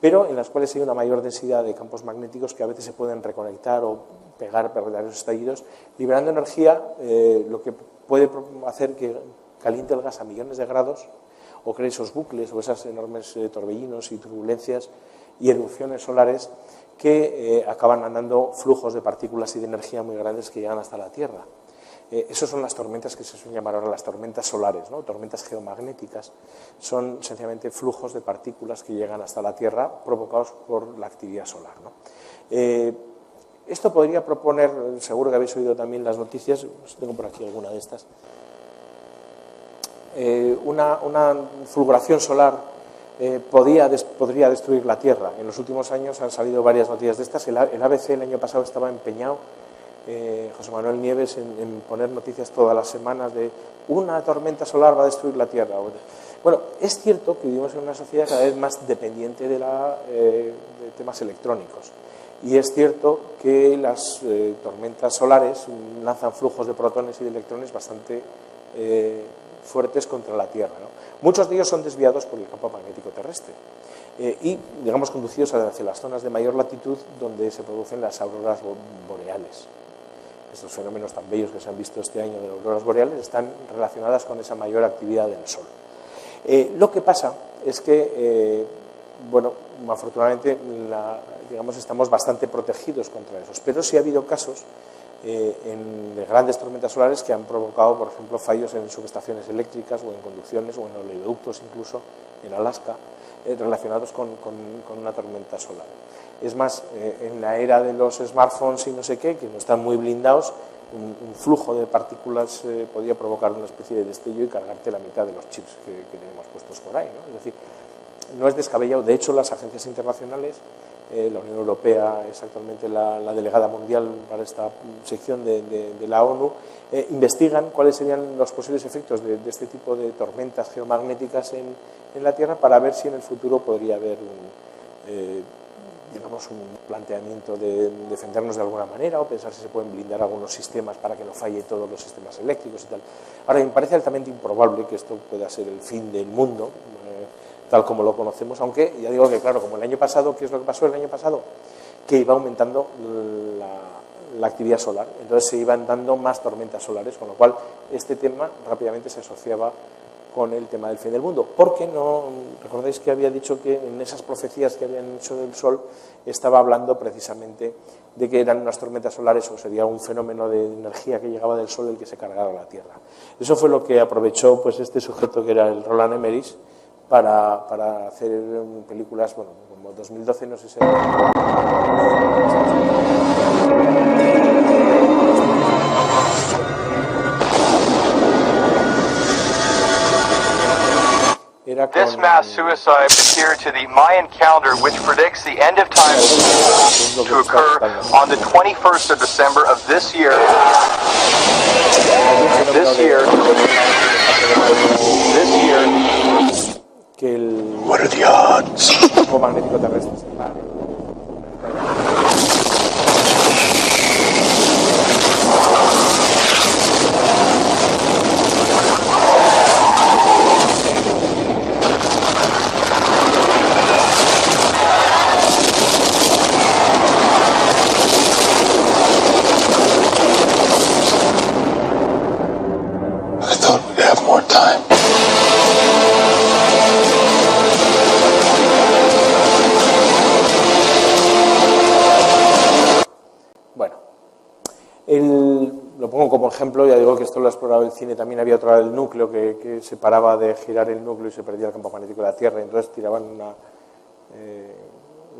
pero en las cuales hay una mayor densidad de campos magnéticos que a veces se pueden reconectar o pegar verdaderos estallidos, liberando energía, lo que puede hacer que caliente el gas a millones de grados o cree esos bucles o esos enormes torbellinos y turbulencias y erupciones solares que acaban mandando flujos de partículas y de energía muy grandes que llegan hasta la Tierra. Esas son las tormentas que se suelen llamar ahora las tormentas solares, ¿no? Tormentas geomagnéticas. Son sencillamente flujos de partículas que llegan hasta la Tierra provocados por la actividad solar, ¿no? Esto podría proponer, seguro que habéis oído también las noticias, tengo por aquí alguna de estas, una fulguración solar podría destruir la Tierra. En los últimos años han salido varias noticias de estas. El ABC el año pasado estaba empeñado, José Manuel Nieves, en poner noticias todas las semanas de una tormenta solar va a destruir la Tierra. Bueno, es cierto que vivimos en una sociedad cada vez más dependiente de temas electrónicos. Y es cierto que las tormentas solares lanzan flujos de protones y de electrones bastante fuertes contra la Tierra, ¿no? Muchos de ellos son desviados por el campo magnético terrestre y, digamos, conducidos hacia las zonas de mayor latitud donde se producen las auroras boreales. estos fenómenos tan bellos que se han visto este año de auroras boreales, están relacionadas con esa mayor actividad del Sol. Lo que pasa es que, bueno, afortunadamente, digamos, estamos bastante protegidos contra esos, pero sí ha habido casos de grandes tormentas solares que han provocado, por ejemplo, fallos en subestaciones eléctricas o en conducciones o en oleoductos, incluso en Alaska, relacionados con una tormenta solar. Es más, en la era de los smartphones y no sé qué, que no están muy blindados, un flujo de partículas podría provocar una especie de destello y cargarte la mitad de los chips que tenemos puestos por ahí, ¿no? Es decir, no es descabellado. De hecho, las agencias internacionales, la Unión Europea es actualmente la delegada mundial para esta sección de la ONU, investigan cuáles serían los posibles efectos de este tipo de tormentas geomagnéticas en la Tierra para ver si en el futuro podría haber digamos, un planteamiento de defendernos de alguna manera o pensar si se pueden blindar algunos sistemas para que no falle todos los sistemas eléctricos y tal. Ahora, me parece altamente improbable que esto pueda ser el fin del mundo, tal como lo conocemos, aunque ya digo que, claro, como el año pasado, ¿qué es lo que pasó el año pasado? Que iba aumentando la actividad solar, entonces se iban dando más tormentas solares, con lo cual este tema rápidamente se asociaba con el tema del fin del mundo, porque no recordáis que había dicho que en esas profecías que habían hecho del Sol estaba hablando precisamente de que eran unas tormentas solares o sería un fenómeno de energía que llegaba del Sol el que se cargara la Tierra. Eso fue lo que aprovechó pues este sujeto que era el Roland Emmerich para hacer películas, bueno, como 2012, no sé si This mass suicide adhered to the Mayan calendar, which predicts the end of time to occur on the 21st of December of this year. Que el What are the odds? campo magnético terrestre se pare. I thought we'd have more time. Bueno, lo pongo como ejemplo, ya digo que esto lo ha explorado el cine, también había otra del núcleo que se paraba de girar el núcleo y se perdía el campo magnético de la Tierra, y entonces tiraban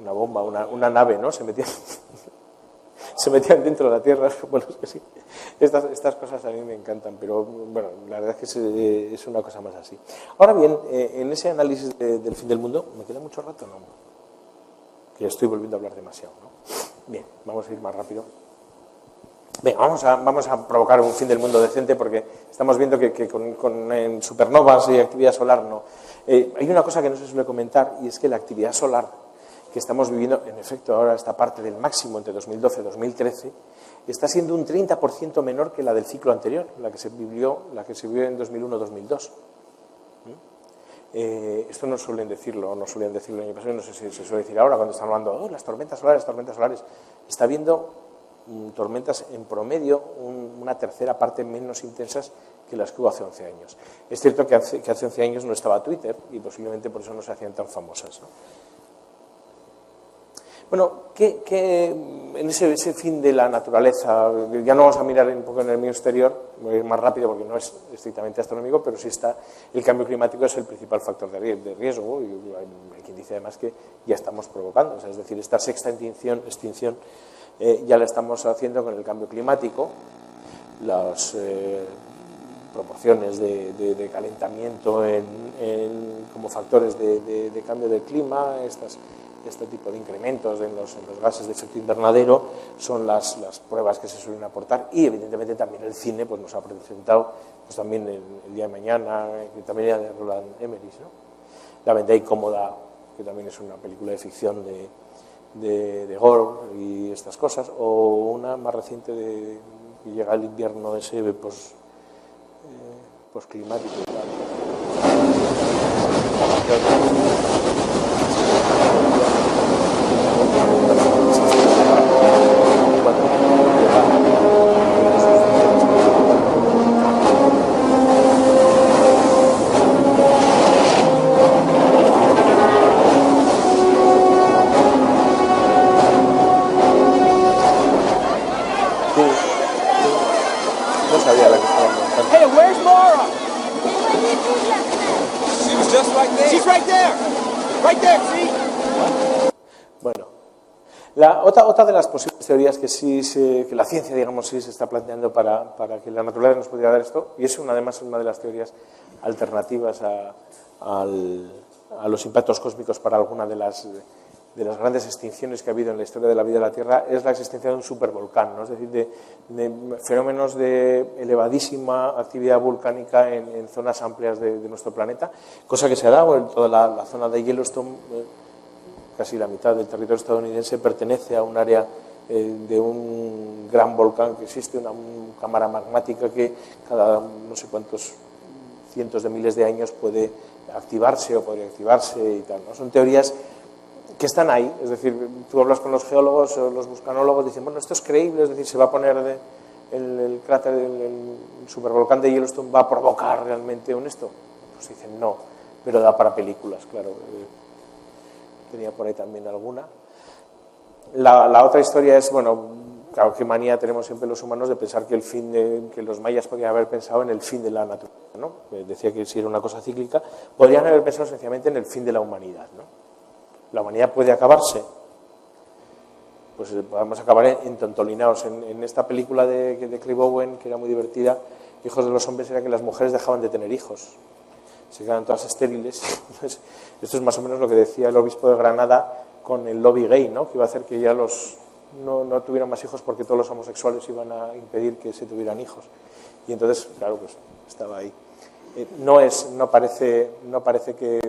una bomba, una nave, ¿no? Se metían dentro de la Tierra. Bueno, es que sí, estas cosas a mí me encantan, pero bueno, la verdad es que es una cosa más así. Ahora bien, en ese análisis del fin del mundo, ¿me queda mucho rato? No, que estoy volviendo a hablar demasiado, ¿no? Bien, vamos a ir más rápido. Venga, vamos a provocar un fin del mundo decente, porque estamos viendo que en supernovas y actividad solar no. Hay una cosa que no se suele comentar, y es que la actividad solar que estamos viviendo, en efecto, ahora esta parte del máximo entre 2012 y 2013, está siendo un 30% menor que la del ciclo anterior, la que se vivió en 2001-2002. Esto no suelen decirlo el año pasado, no sé si se suele decir ahora cuando están hablando las tormentas solares. Está habiendo tormentas en promedio una tercera parte menos intensas que las que hubo hace 11 años. Es cierto que hace 11 años no estaba Twitter y posiblemente por eso no se hacían tan famosas, ¿no? Bueno, en ese fin de la naturaleza, ya no vamos a mirar un poco en el medio exterior, voy a ir más rápido porque no es estrictamente astronómico, pero sí está, el cambio climático es el principal factor de riesgo, y hay quien dice además que ya estamos provocando, o sea, es decir, esta sexta extinción ya la estamos haciendo con el cambio climático, las proporciones de calentamiento como factores de cambio del clima, este tipo de incrementos en los gases de efecto invernadero son las pruebas que se suelen aportar, y evidentemente también el cine pues nos ha presentado pues también el día de mañana, que también era de Roland Emmerich, ¿no? La Vendetta Incómoda, que también es una película de ficción de gore y estas cosas, o una más reciente que llega el invierno ese posclimático y tal. Bueno, otra de las posibles teorías que la ciencia, digamos, sí se está planteando para que la naturaleza nos pudiera dar esto, y es además una de las teorías alternativas a los impactos cósmicos para alguna de las grandes extinciones que ha habido en la historia de la vida de la Tierra, es la existencia de un supervolcán, ¿no? Es decir, de fenómenos de elevadísima actividad volcánica en zonas amplias de nuestro planeta, cosa que se ha dado en toda la zona de Yellowstone. Casi la mitad del territorio estadounidense pertenece a un área de un gran volcán que existe, una cámara magmática que cada no sé cuántos cientos de miles de años puede activarse o podría activarse y tal, ¿no? Son teorías que están ahí, es decir, tú hablas con los geólogos o los vulcanólogos, dicen, bueno, esto es creíble, es decir, se va a poner el cráter, el supervolcán de Yellowstone va a provocar realmente un esto. Pues dicen, no, pero da para películas, claro. Tenía por ahí también alguna. La otra historia es, bueno, claro, qué manía tenemos siempre los humanos de pensar que que los mayas podrían haber pensado en el fin de la naturaleza, ¿no? Decía que si era una cosa cíclica, podrían haber pensado sencillamente en el fin de la humanidad, ¿no? La humanidad puede acabarse, pues vamos a acabar entontolinados. En esta película de Clive Owen, que era muy divertida, Hijos de los hombres, era que las mujeres dejaban de tener hijos, se quedaban todas estériles. Entonces, esto es más o menos lo que decía el obispo de Granada con el lobby gay, ¿no? Que iba a hacer que ya no tuvieran más hijos porque todos los homosexuales iban a impedir que se tuvieran hijos. Y entonces, claro, pues estaba ahí. No parece que...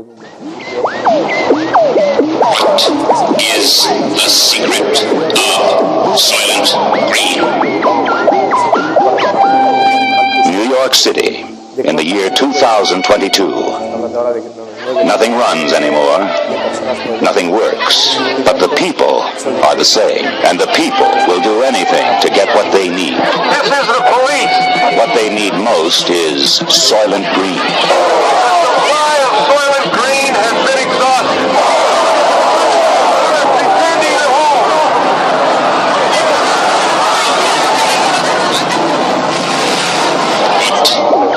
Is the secret of Soylent Green. New York City, in the year 2022. Nothing runs anymore. Nothing works. But the people are the same. And the people will do anything to get what they need. This is the police. What they need most is Soylent Green. The supply of Soylent Green has been exhausted. Descending at home.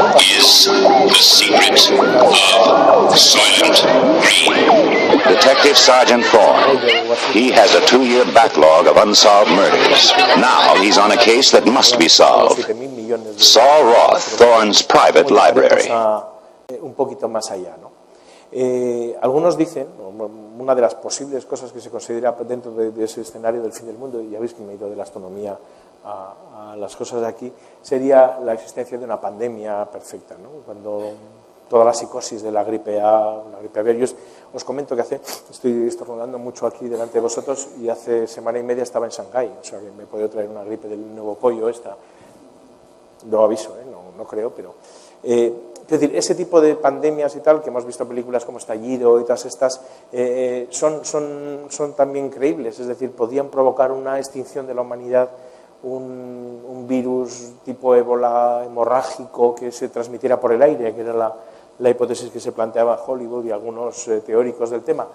What is the secret of Soylent Green? Detective Sergeant Thorne. He has a 2-year backlog of unsolved murders. Now he's on a case that must be solved. Saul Roth, Thorne's private library. Un poquito más allá, ¿no? Algunos dicen, una de las posibles cosas que se considera dentro de ese escenario del fin del mundo, y ya veis que me he ido de la astronomía a las cosas de aquí, sería la existencia de una pandemia perfecta, ¿no? Cuando toda la psicosis de la gripe A, la gripe aviar. Yo os comento que estoy estornudando mucho aquí delante de vosotros y hace semana y media estaba en Shanghái, o sea que me he podido traer una gripe del nuevo pollo esta. Lo aviso, no creo, pero... es decir, ese tipo de pandemias y tal, que hemos visto películas como Estallido y todas estas, son también creíbles, es decir, podían provocar una extinción de la humanidad, un virus tipo ébola hemorrágico que se transmitiera por el aire, que era la hipótesis que se planteaba Hollywood y algunos teóricos del tema.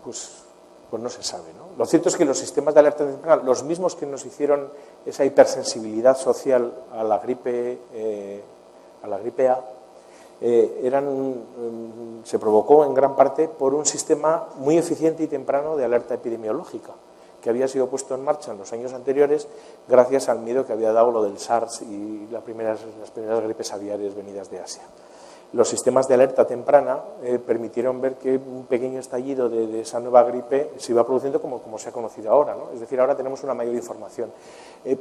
Pues no se sabe, ¿no? Lo cierto es que los sistemas de alerta temprana, los mismos que nos hicieron esa hipersensibilidad social a la gripe A, se provocó en gran parte por un sistema muy eficiente y temprano de alerta epidemiológica, que había sido puesto en marcha en los años anteriores gracias al miedo que había dado lo del SARS y las primeras gripes aviares venidas de Asia. Los sistemas de alerta temprana permitieron ver que un pequeño estallido de esa nueva gripe se iba produciendo como se ha conocido ahora, ¿no? Es decir, ahora tenemos una mayor información.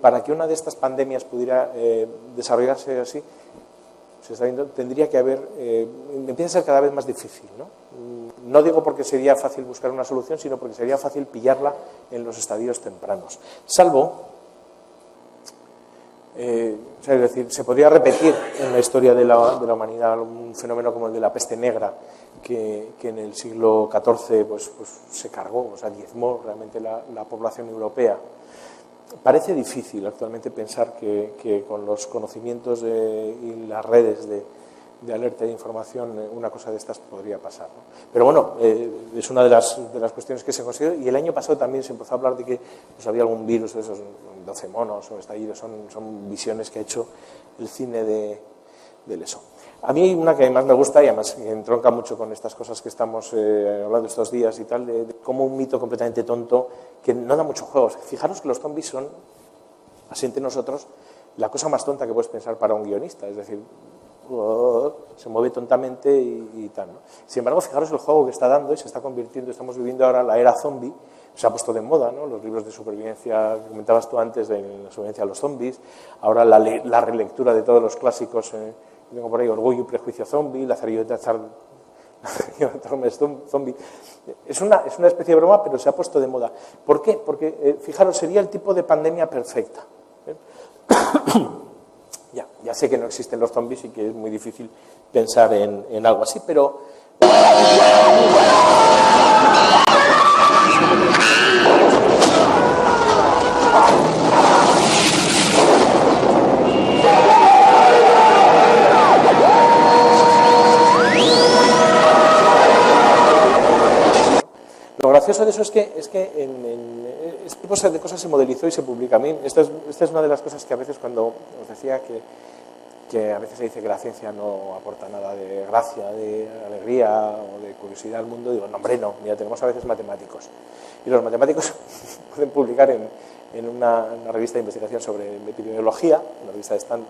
Para que una de estas pandemias pudiera desarrollarse así, se está viendo, tendría que haber, empieza a ser cada vez más difícil, ¿no? No digo porque sería fácil buscar una solución, sino porque sería fácil pillarla en los estadios tempranos. Salvo, es decir, se podría repetir en la historia de la humanidad un fenómeno como el de la peste negra, que en el siglo XIV pues se cargó, o sea, diezmó realmente la población europea. Parece difícil actualmente pensar que con los conocimientos y las redes de alerta de información una cosa de estas podría pasar, ¿no? Pero bueno, es una de las cuestiones que se considera, y el año pasado también se empezó a hablar de que pues, había algún virus de esos 12 monos o estallidos, son visiones que ha hecho el cine del ESO. A mí una que más me gusta y además entronca mucho con estas cosas que estamos hablando estos días y tal, de como un mito completamente tonto que no da mucho juego. Fijaros que los zombies son, así entre nosotros, la cosa más tonta que puedes pensar para un guionista. Es decir, se mueve tontamente y tal, ¿no? Sin embargo, fijaros el juego que está dando y se está convirtiendo, estamos viviendo ahora la era zombie, se ha puesto de moda, ¿no? Los libros de supervivencia que comentabas tú antes, de la supervivencia de los zombies, ahora la relectura de todos los clásicos, tengo por ahí Orgullo y Prejuicio zombie, Lazarillo de zombie. Es una especie de broma, pero se ha puesto de moda. ¿Por qué? Porque, fijaros, sería el tipo de pandemia perfecta. Ya sé que no existen los zombies y que es muy difícil pensar en algo así, pero... Lo gracioso de eso es que este tipo de cosas se modelizó y se publica. A mí, esta es una de las cosas que a veces cuando os decía que a veces se dice que la ciencia no aporta nada de gracia, de alegría o de curiosidad al mundo, digo, no, hombre, no, mira, tenemos a veces matemáticos. Y los matemáticos pueden publicar en una revista de investigación sobre epidemiología, una revista de Stanford,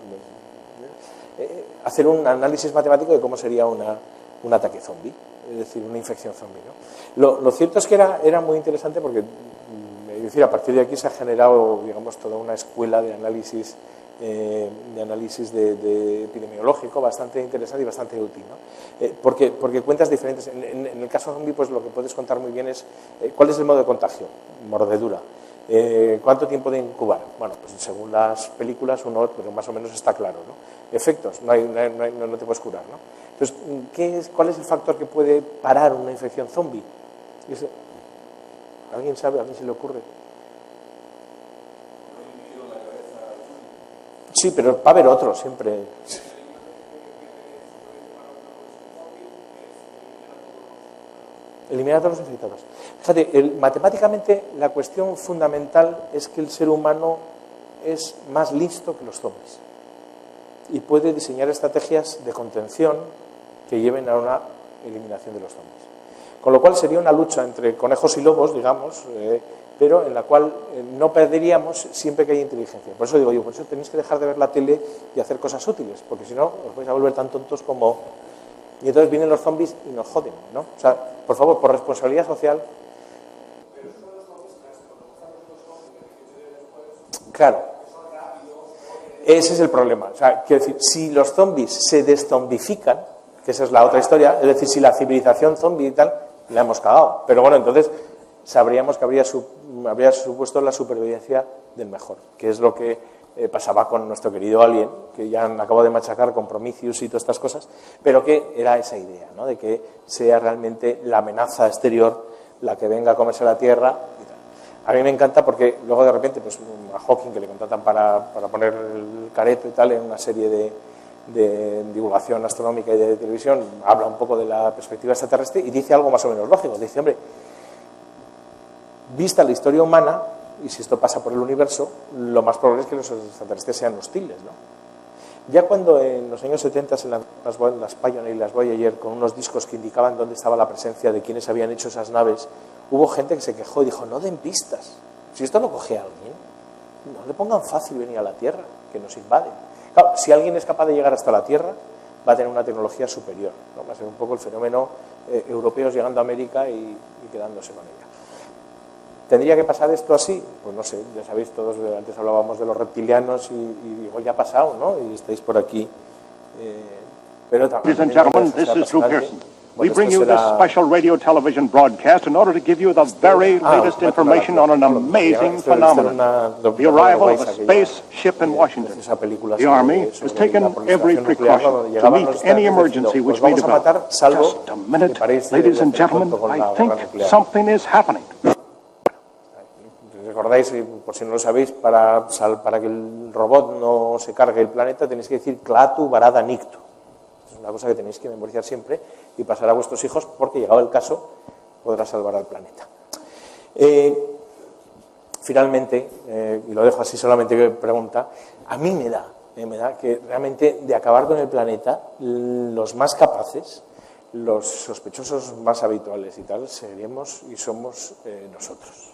hacer un análisis matemático de cómo sería un ataque zombie, es decir, una infección zombie, ¿no? Lo cierto es que era muy interesante porque, es decir, a partir de aquí se ha generado, digamos, toda una escuela de análisis de epidemiológico bastante interesante y bastante útil, ¿no? Porque cuentas diferentes. En el caso zombie, pues lo que puedes contar muy bien es cuál es el modo de contagio, mordedura. ¿Cuánto tiempo de incubar? Bueno, pues según las películas uno, pero más o menos está claro, ¿no? Efectos, no te puedes curar, ¿no? Entonces, ¿cuál es el factor que puede parar una infección zombie? ¿Alguien sabe? ¿A alguien se le ocurre? Sí, pero va a haber otro siempre. Eliminar a todos los infectados. Fíjate, matemáticamente la cuestión fundamental es que el ser humano es más listo que los zombies y puede diseñar estrategias de contención que lleven a una eliminación de los zombies. Con lo cual sería una lucha entre conejos y lobos, digamos, pero en la cual no perderíamos siempre que hay inteligencia. Por eso digo yo, por eso tenéis que dejar de ver la tele y hacer cosas útiles, porque si no os vais a volver tan tontos como... Y entonces vienen los zombies y nos joden, ¿no? O sea, por favor, por responsabilidad social... Claro, ese es el problema. O sea, quiero decir, si los zombies se deszombifican, que esa es la otra historia, es decir, si la civilización zombie y tal, la hemos cagado. Pero bueno, entonces sabríamos que habría supuesto la supervivencia del mejor, que es lo que pasaba con nuestro querido Alien, que ya acabo de machacar con Prometheus y todas estas cosas, pero que era esa idea, ¿no? De que sea realmente la amenaza exterior la que venga a comerse la Tierra y tal. A mí me encanta porque luego de repente pues a Hawking, que le contratan para poner el careto y tal en una serie de divulgación astronómica y de televisión, habla un poco de la perspectiva extraterrestre y dice algo más o menos lógico. Dice, hombre, vista la historia humana, y si esto pasa por el universo, lo más probable es que los extraterrestres sean hostiles, ¿no? Ya cuando en los años 70 se lanzaron las Pioneer y las Voyager con unos discos que indicaban dónde estaba la presencia de quienes habían hecho esas naves, hubo gente que se quejó y dijo, no den pistas. Si esto lo coge alguien, no le pongan fácil venir a la Tierra, que nos invaden. Claro, si alguien es capaz de llegar hasta la Tierra, va a tener una tecnología superior, ¿no? Va a ser un poco el fenómeno europeos llegando a América y quedándose con ella. ¿Tendría que pasar esto así? Pues no sé, ya sabéis todos, antes hablábamos de los reptilianos y digo, ya ha pasado, ¿no? Y estáis por aquí. Pero también... Ladies and gentlemen, this is Drew Pearson. We bring you this special radio television broadcast in order to give you the very latest information on an amazing phenomenon, the arrival of a spaceship in Washington. The Army has taken every precaution to meet any emergency which may develop. Just a minute, ladies and gentlemen, I think something is happening. Recordáis, por si no lo sabéis, para que el robot no se cargue el planeta tenéis que decir clatu barada nictu. Es una cosa que tenéis que memorizar siempre y pasar a vuestros hijos porque, llegado el caso, podrá salvar al planeta. Finalmente, y lo dejo así solamente que pregunta, a mí me da me da que realmente de acabar con el planeta, los más capaces, los sospechosos más habituales y tal, seríamos y somos nosotros.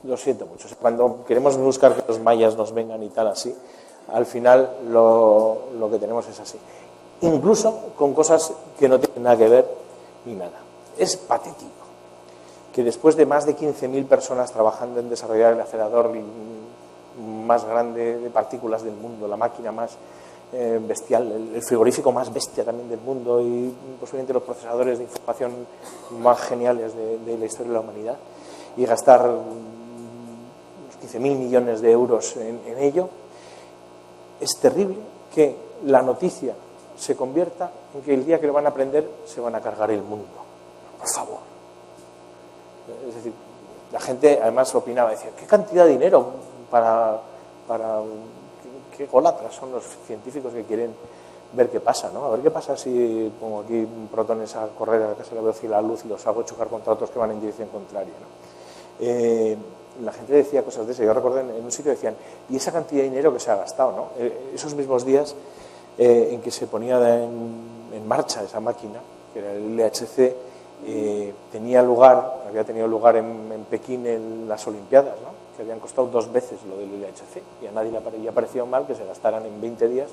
Lo siento mucho. Cuando queremos buscar que los mayas nos vengan y tal así, al final lo que tenemos es así. Incluso con cosas que no tienen nada que ver ni nada. Es patético que después de más de 15.000 personas trabajando en desarrollar el acelerador más grande de partículas del mundo, la máquina más bestial, el frigorífico más bestia también del mundo y posiblemente los procesadores de información más geniales de la historia de la humanidad, y gastar unos 15.000 millones de euros en ello, es terrible que la noticia se convierta en que el día que lo van a aprender se van a cargar el mundo. Por favor. Es decir, la gente además opinaba, decía, ¿qué cantidad de dinero para qué golatras son los científicos que quieren ver qué pasa, ¿no? A ver qué pasa si pongo aquí protones a correr a casi la velocidad de la luz y los hago chocar contra otros que van en dirección contraria, ¿no? La gente decía cosas de eso. Yo recuerdo en un sitio decían, ¿y esa cantidad de dinero que se ha gastado, ¿no? Esos mismos días en que se ponía en marcha esa máquina, que era el LHC, había tenido lugar en Pekín en las Olimpiadas, ¿no? Que habían costado 2 veces lo del LHC, y a nadie le había parecido mal que se gastaran en 20 días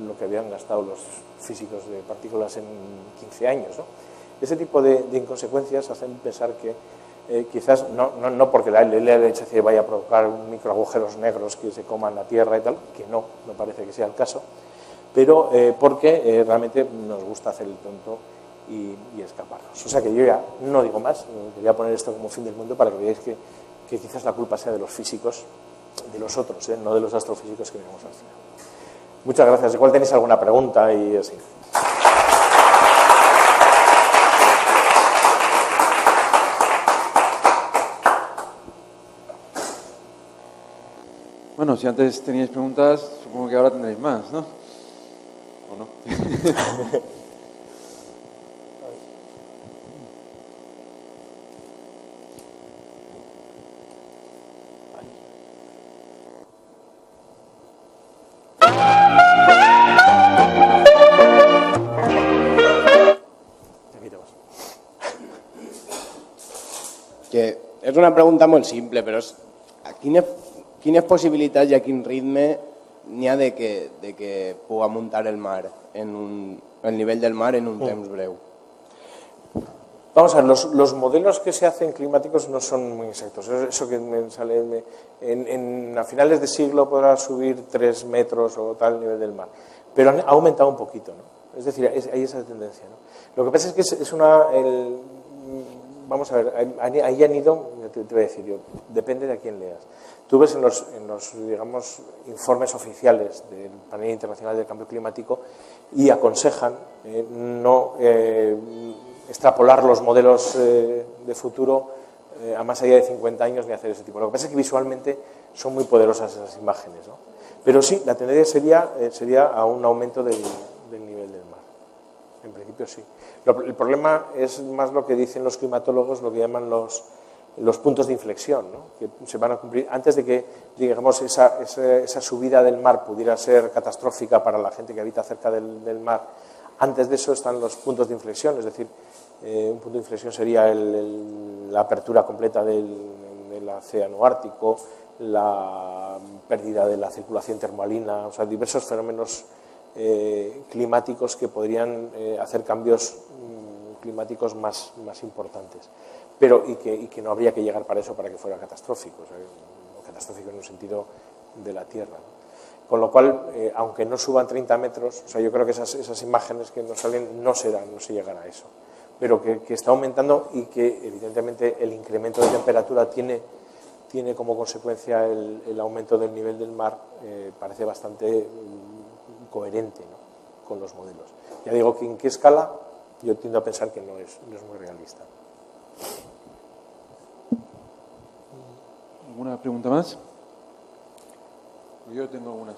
lo que habían gastado los físicos de partículas en 15 años, ¿no? Ese tipo de inconsecuencias hacen pensar que quizás, no porque el LHC vaya a provocar microagujeros negros que se coman la Tierra y tal, que no parece que sea el caso, pero porque realmente nos gusta hacer el tonto y escaparnos. O sea que yo ya no digo más, quería poner esto como fin del mundo para que veáis que quizás la culpa sea de los físicos, de los otros, no de los astrofísicos que vemos al final. Muchas gracias. Igual tenéis alguna pregunta y así. Bueno, si antes teníais preguntas, supongo que ahora tendréis más, ¿no? ¿O no? Que és una pregunta molt simple, però quines possibilitats i a quin ritme n'hi ha de que puga muntar el mar, el nivel del mar en un temps breu? Vamos a ver, los modelos que se hacen climáticos no son muy exactos. Eso que me sale a finales de siglo podrá subir 3 metros o tal el nivel del mar, pero ha aumentado un poquito, ¿no? Es decir, hay esa tendencia, ¿no? Lo que pasa es que es vamos a ver, ahí han ido, te voy a decir yo, depende de a quién leas. Tú ves en los digamos, informes oficiales del Panel Internacional del Cambio Climático y aconsejan no extrapolar los modelos de futuro a más allá de 50 años ni hacer ese tipo. Lo que pasa es que visualmente son muy poderosas esas imágenes, ¿no? Pero sí, la tendencia sería a un aumento del nivel del mar. En principio sí. El problema es más lo que dicen los climatólogos, lo que llaman los puntos de inflexión, ¿no? Que se van a cumplir antes de que, digamos, esa subida del mar pudiera ser catastrófica para la gente que habita cerca del mar. Antes de eso están los puntos de inflexión, es decir, un punto de inflexión sería la apertura completa del océano Ártico, la pérdida de la circulación termalina, o sea, diversos fenómenos climáticos que podrían hacer cambios climáticos más importantes, pero y que no habría que llegar para eso para que fuera catastrófico, o catastrófico en un sentido de la Tierra, ¿no? Con lo cual, aunque no suban 30 metros, o sea, yo creo que esas imágenes que nos salen no se llegará a eso, pero que está aumentando y que evidentemente el incremento de temperatura tiene como consecuencia el aumento del nivel del mar, parece bastante coherente, ¿no?, con los modelos. Ya digo que en qué escala yo tiendo a pensar que no es muy realista. ¿Alguna pregunta más? Yo tengo algunas.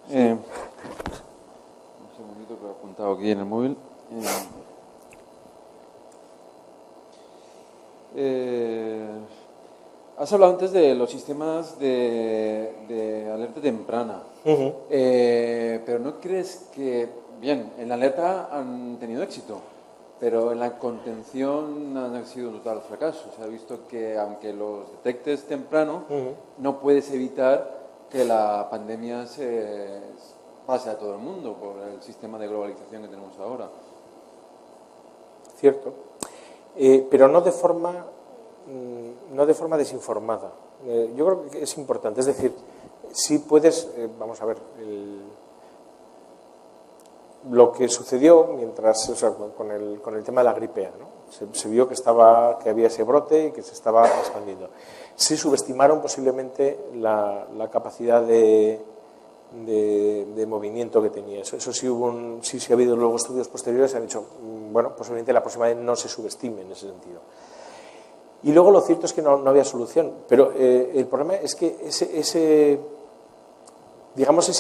Sí. Un segundito que he apuntado aquí en el móvil. Has hablado antes de los sistemas de alerta temprana, pero ¿no crees que, bien, en la alerta han tenido éxito, pero en la contención han sido un total fracaso? Se ha visto que aunque los detectes temprano, no puedes evitar que la pandemia se pase a todo el mundo por el sistema de globalización que tenemos ahora. Cierto, pero no de forma desinformada. Yo creo que es importante, es decir, si puedes, vamos a ver, lo que sucedió mientras, o sea, con el tema de la gripe A, ¿no? Se vio que había ese brote y que se estaba expandiendo. Se subestimaron posiblemente la capacidad de movimiento que tenía. Eso sí ha habido luego estudios posteriores que han dicho, bueno, posiblemente la próxima vez no se subestime en ese sentido. Y luego lo cierto es que no había solución, pero el problema es que ese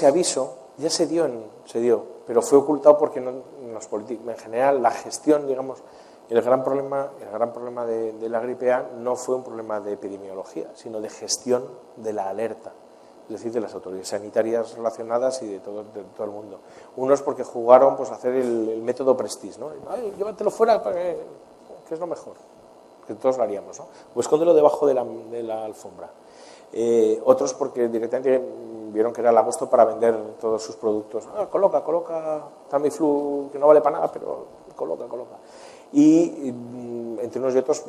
aviso ya se dio, pero fue ocultado porque en general la gestión, digamos, el gran problema de la gripe A no fue un problema de epidemiología, sino de gestión de la alerta, es decir, de las autoridades sanitarias relacionadas y de todo el mundo. Unos porque jugaron pues, a hacer el método Prestige, ¿no? Ay, llévatelo fuera, que es lo mejor, que todos lo haríamos, ¿no? O escóndelo debajo de la alfombra. Otros porque directamente vieron que era el agosto para vender todos sus productos. Coloca Tamiflu, que no vale para nada, pero coloca. Y entre unos y otros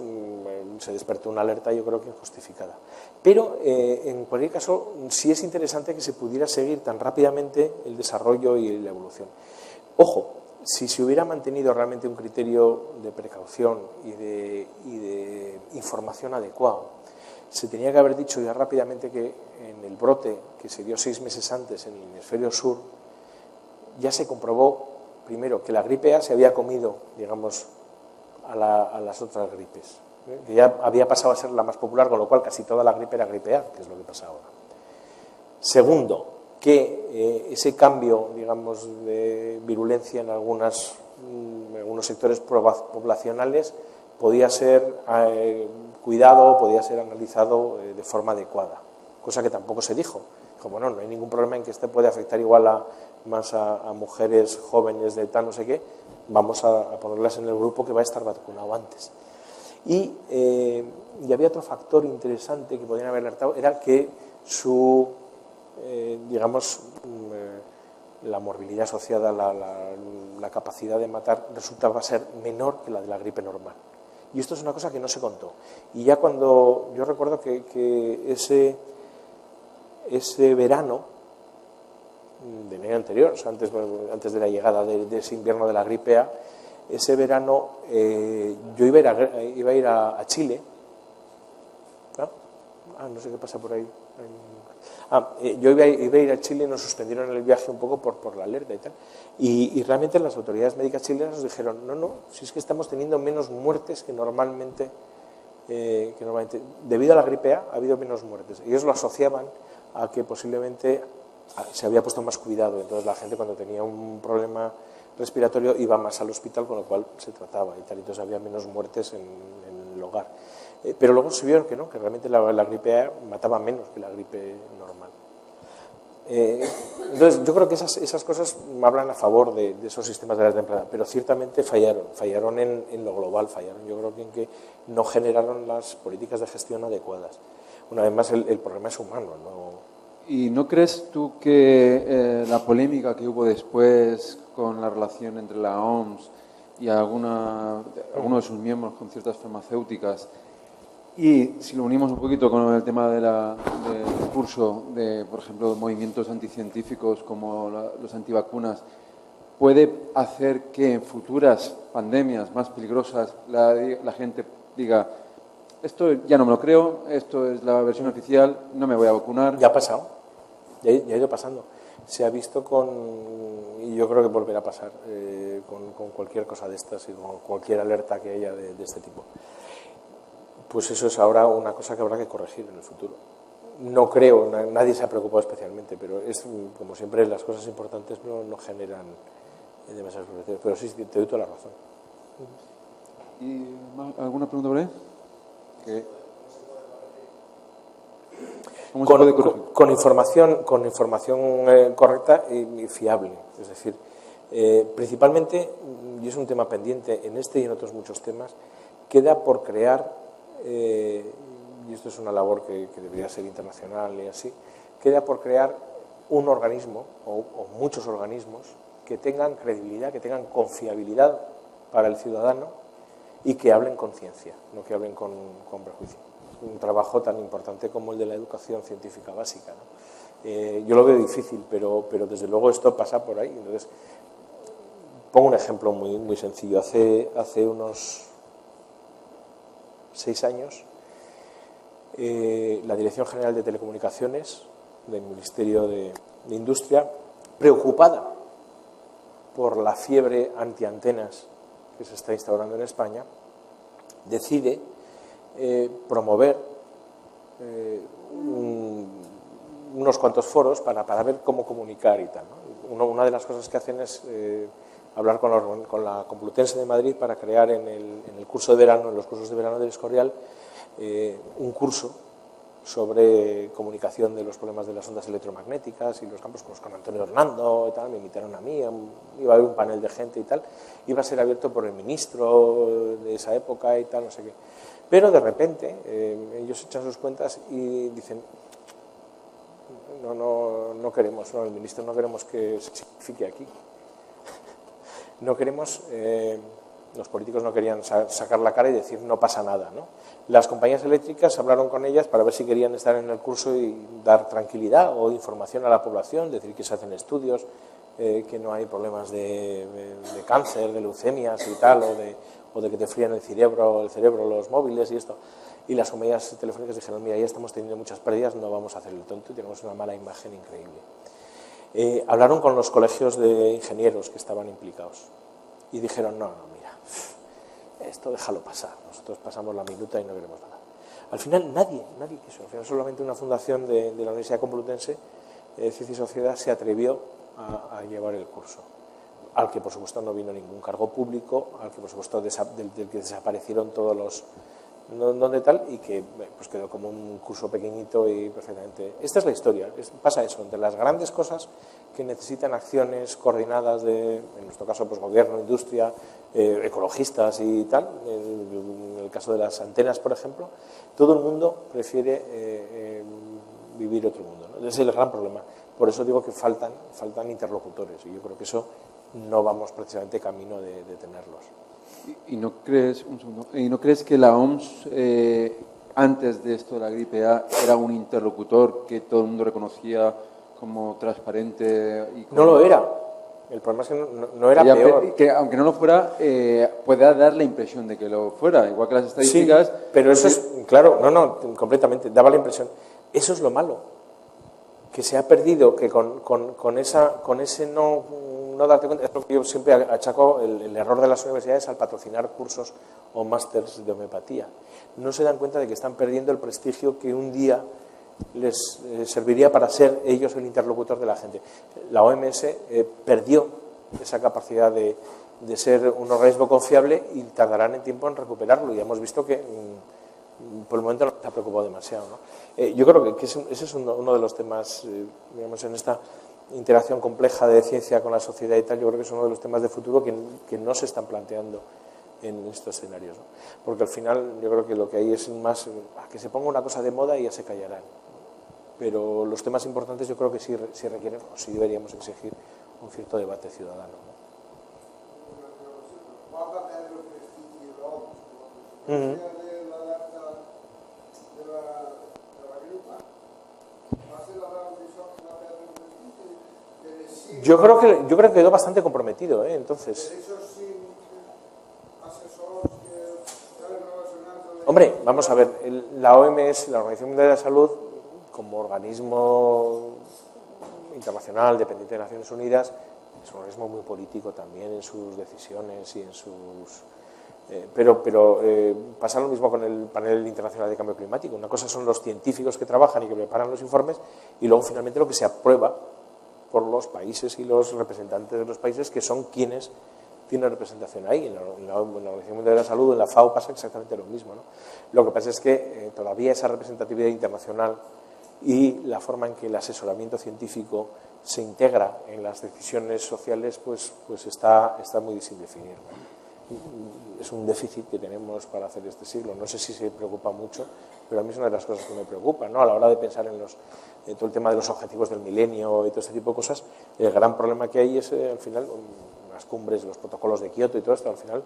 se despertó una alerta, yo creo que injustificada. Pero en cualquier caso sí es interesante que se pudiera seguir tan rápidamente el desarrollo y la evolución. Ojo, si se hubiera mantenido realmente un criterio de precaución y de información adecuado, se tenía que haber dicho ya rápidamente que en el brote que se dio 6 meses antes en el hemisferio sur, ya se comprobó, primero, que la gripe A se había comido, digamos, a las otras gripes, que ya había pasado a ser la más popular, con lo cual casi toda la gripe era gripe A, que es lo que pasa ahora. Segundo, que ese cambio, digamos, de virulencia en algunos sectores poblacionales podía ser cuidado, podía ser analizado de forma adecuada, cosa que tampoco se dijo. Dijo, bueno, no hay ningún problema en que este puede afectar igual más a mujeres jóvenes de tal no sé qué, vamos a ponerlas en el grupo que va a estar vacunado antes. Y había otro factor interesante que podían haber alertado, era que la morbilidad asociada, la capacidad de matar, resultaba ser menor que la de la gripe normal. Y esto es una cosa que no se contó. Y ya cuando yo recuerdo que ese verano del año anterior, o sea, antes de la llegada de ese invierno de la gripe A, ese verano yo iba a ir a Chile. No sé qué pasa por ahí. Yo iba a ir a Chile y nos suspendieron el viaje un poco por la alerta y tal. Y realmente las autoridades médicas chilenas nos dijeron, no, si es que estamos teniendo menos muertes que normalmente, debido a la gripe A ha habido menos muertes. Ellos lo asociaban a que posiblemente se había puesto más cuidado, entonces la gente cuando tenía un problema respiratorio iba más al hospital, con lo cual se trataba y tal, entonces había menos muertes en el hogar. Pero luego se vieron que no, que realmente la gripe A mataba menos que la gripe normal. Entonces yo creo que esas cosas hablan a favor de esos sistemas de alerta temprana, pero ciertamente fallaron en lo global, yo creo que en que no generaron las políticas de gestión adecuadas. Una vez más el problema es humano, ¿no? ¿Y no crees tú que la polémica que hubo después con la relación entre la OMS y algunos de sus miembros con ciertas farmacéuticas, y si lo unimos un poquito con el tema del discurso de, por ejemplo, movimientos anticientíficos como los antivacunas, puede hacer que en futuras pandemias más peligrosas la gente diga, esto ya no me lo creo, esto es la versión oficial, no me voy a vacunar? Ya ha pasado, ya ha ido pasando. Se ha visto y yo creo que volverá a pasar con cualquier cosa de estas y con cualquier alerta que haya de este tipo. Pues eso es ahora una cosa que habrá que corregir en el futuro. No creo, nadie se ha preocupado especialmente, pero es como siempre las cosas importantes no generan demasiadas preocupaciones. Pero sí, te doy toda la razón. ¿Y alguna pregunta por ahí? con información correcta y fiable. Es decir, principalmente, y es un tema pendiente en este y en otros muchos temas, queda por crear, y esto es una labor que debería ser internacional y así, queda por crear un organismo o muchos organismos que tengan credibilidad, que tengan confiabilidad para el ciudadano y que hablen con ciencia, no que hablen con prejuicio. Un trabajo tan importante como el de la educación científica básica, ¿no? Yo lo veo difícil, pero desde luego esto pasa por ahí. Entonces, pongo un ejemplo muy sencillo. Hace unos 6 años, la Dirección General de Telecomunicaciones del Ministerio de Industria, preocupada por la fiebre antiantenas que se está instaurando en España, decide promover unos cuantos foros para ver cómo comunicar y tal, ¿no? Una de las cosas que hacen es hablar con la Complutense de Madrid para crear en el curso de verano, en los cursos de verano del Escorial, un curso sobre comunicación de los problemas de las ondas electromagnéticas y los campos, con Antonio Hernando y tal. Me invitaron a mí, iba a haber un panel de gente y tal, iba a ser abierto por el ministro de esa época y tal, no sé qué. Pero de repente ellos echan sus cuentas y dicen, no queremos, el ministro no queremos que se signifique aquí. No queremos, los políticos no querían sacar la cara y decir no pasa nada, ¿no? Las compañías eléctricas hablaron con ellas para ver si querían estar en el curso y dar tranquilidad o información a la población, decir que se hacen estudios, que no hay problemas de cáncer, de leucemias y tal, o de que te frían el cerebro los móviles y esto. Y las compañías telefónicas dijeron, mira, ya estamos teniendo muchas pérdidas, no vamos a hacer el tonto y tenemos una mala imagen increíble. Hablaron con los colegios de ingenieros que estaban implicados y dijeron, no, mira, esto déjalo pasar, nosotros pasamos la minuta y no queremos nada. Al final nadie quiso, al final solamente una fundación de la Universidad Complutense, Ciencia y Sociedad, se atrevió a llevar el curso, al que por supuesto no vino ningún cargo público, al que por supuesto del que desaparecieron todos los donde tal, y que pues quedó como un curso pequeñito y perfectamente. Esta es la historia, pasa eso, entre las grandes cosas que necesitan acciones coordinadas en nuestro caso pues gobierno, industria, ecologistas y tal, en el caso de las antenas por ejemplo, todo el mundo prefiere vivir otro mundo, ¿no? Ese es el gran problema. Por eso digo que faltan interlocutores y yo creo que eso no vamos precisamente camino de tenerlos. ¿Y no crees que la OMS, antes de esto de la gripe A, era un interlocutor que todo el mundo reconocía como transparente? No lo era. El problema es que no era peor. Que aunque no lo fuera, pueda dar la impresión de que lo fuera, igual que las estadísticas. Sí, pero eso es, claro, completamente, daba la impresión. Eso es lo malo, que se ha perdido, que con ese no darte cuenta. Es lo que yo siempre achaco el error de las universidades al patrocinar cursos o másters de homeopatía. No se dan cuenta de que están perdiendo el prestigio que un día les serviría para ser ellos el interlocutor de la gente. La OMS perdió esa capacidad de ser un organismo confiable y tardarán en tiempo en recuperarlo. Y hemos visto que por el momento no se ha preocupado demasiado, ¿no? Yo creo que ese es uno de los temas, digamos, en esta interacción compleja de ciencia con la sociedad y tal. Yo creo que es uno de los temas de futuro que no se están planteando en estos escenarios, ¿no? Porque al final yo creo que lo que hay es más que se ponga una cosa de moda y ya se callarán. Pero los temas importantes yo creo que sí requieren, o sí deberíamos exigir un cierto debate ciudadano, ¿no? Yo creo que quedó bastante comprometido, entonces. Hombre, vamos a ver, la OMS, la Organización Mundial de la Salud, como organismo internacional dependiente de Naciones Unidas, es un organismo muy político también en sus decisiones y en sus... Pero pasa lo mismo con el Panel Internacional de Cambio Climático. Una cosa son los científicos que trabajan y que preparan los informes y luego finalmente lo que se aprueba por los países y los representantes de los países que son quienes tienen representación ahí. En la Organización Mundial de la Salud, en la FAO pasa exactamente lo mismo, ¿no? Lo que pasa es que todavía esa representatividad internacional y la forma en que el asesoramiento científico se integra en las decisiones sociales pues está muy sin definir, ¿no? Es un déficit que tenemos para hacer este siglo. No sé si se preocupa mucho, pero a mí es una de las cosas que me preocupa, ¿no? A la hora de pensar en todo el tema de los objetivos del milenio y todo este tipo de cosas, el gran problema que hay es, al final, las cumbres, los protocolos de Kioto y todo esto, al final,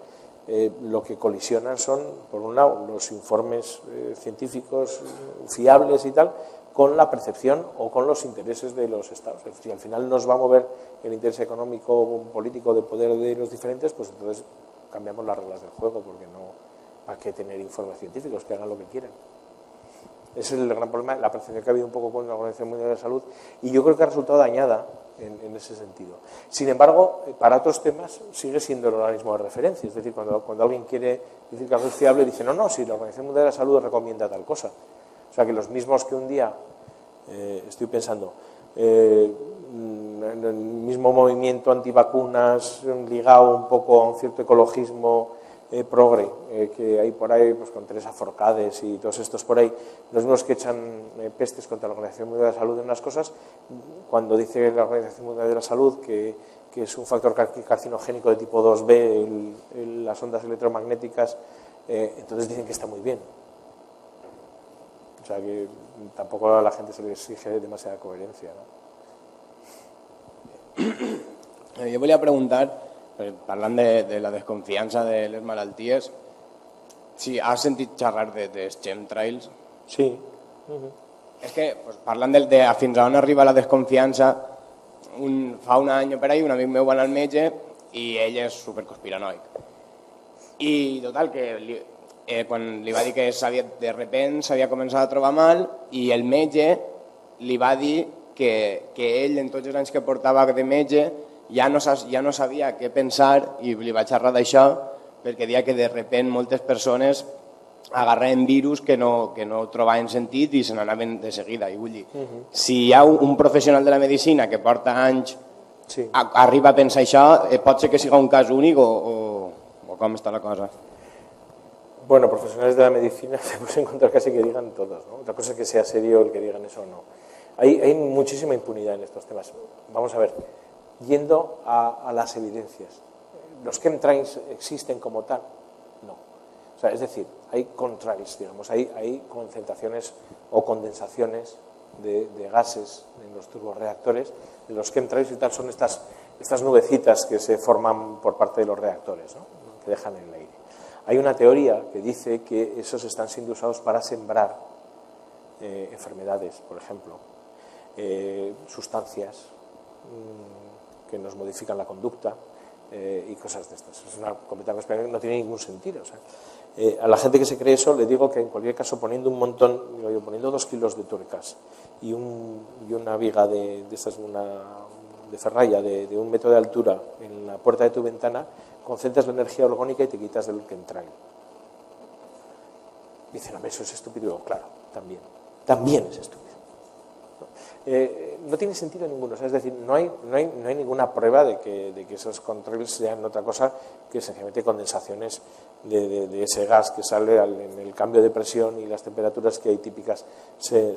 lo que colisionan son, por un lado, los informes científicos fiables y tal, con la percepción o con los intereses de los estados. Si al final nos va a mover el interés económico, político, de poder de los diferentes, pues entonces cambiamos las reglas del juego, porque no hay que tener informes científicos, que hagan lo que quieran. Ese es el gran problema, la percepción que ha habido un poco con la Organización Mundial de la Salud, y yo creo que ha resultado dañada en ese sentido. Sin embargo, para otros temas sigue siendo el organismo de referencia, es decir, cuando alguien quiere decir que algo es fiable, dice, no, si la Organización Mundial de la Salud recomienda tal cosa. O sea, que los mismos que un día, estoy pensando, el mismo movimiento antivacunas ligado un poco a un cierto ecologismo progre que hay por ahí, pues con Teresa Forcades y todos estos por ahí, los mismos que echan pestes contra la Organización Mundial de la Salud en unas cosas, cuando dice la Organización Mundial de la Salud que es un factor carcinogénico de tipo 2B las ondas electromagnéticas, entonces dicen que está muy bien. O sea que tampoco a la gente se le exige demasiada coherencia, ¿no? Jo volia preguntar, parlant de la desconfiança de les malalties, si has sentit xerrar dels chemtrails. Sí. És que, parlant de fins a on arriba la desconfiança, fa un any o per ahí un amic meu va anar al metge i ell és superconspiranoic. I total, que quan li va dir que de repent s'havia començat a trobar mal i el metge li va dir que ell en tots els anys que portava de metge ja no sabia què pensar i li va xerrar d'això perquè deia que de repent moltes persones agarraven virus que no trobaven sentit i se n'anaven de seguida. I vull dir, si hi ha un professional de la medicina que porta anys arriba a pensar això, pot ser que sigui un cas únic o com està la cosa? Bueno, profesionales de la medicina se puede encontrar casi que digan todos, ¿no? Otra cosa es que sea serio el que digan eso o no. Hay muchísima impunidad en estos temas. Vamos a ver, yendo a las evidencias. ¿Los chemtrails existen como tal? No. O sea, es decir, hay contrails, digamos, hay concentraciones o condensaciones de gases en los turborreactores. Los chemtrails y tal son estas nubecitas que se forman por parte de los reactores, ¿no? Que dejan en el aire. Hay una teoría que dice que esos están siendo usados para sembrar enfermedades, por ejemplo, sustancias que nos modifican la conducta y cosas de estas. Es una completa conspiración que no tiene ningún sentido. O sea, a la gente que se cree eso le digo que en cualquier caso poniendo un montón, poniendo 2 kilos de tuercas y una viga de ferralla de 1 metro de altura en la puerta de tu ventana, concentras la energía orgónica y te quitas del chemtrail. Dicen, eso es estúpido. Digo, claro, también es estúpido. No tiene sentido ninguno. O sea, es decir, no hay ninguna prueba de que esos contrails sean otra cosa que sencillamente condensaciones de ese gas que sale en el cambio de presión y las temperaturas que hay típicas se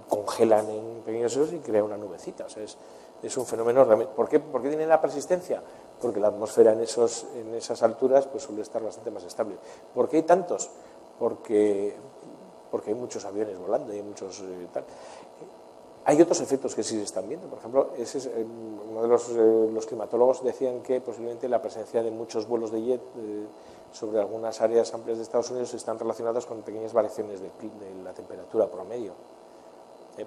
congelan en pequeños esos y crea una nubecita. O sea, es un fenómeno realmente. ¿Por qué tiene la persistencia? Porque la atmósfera en esas alturas pues suele estar bastante más estable. ¿Por qué hay tantos? Porque hay muchos aviones volando y hay muchos tal. Hay otros efectos que sí se están viendo. Por ejemplo, uno de los climatólogos decían que posiblemente la presencia de muchos vuelos de jet sobre algunas áreas amplias de Estados Unidos están relacionados con pequeñas variaciones de la temperatura promedio.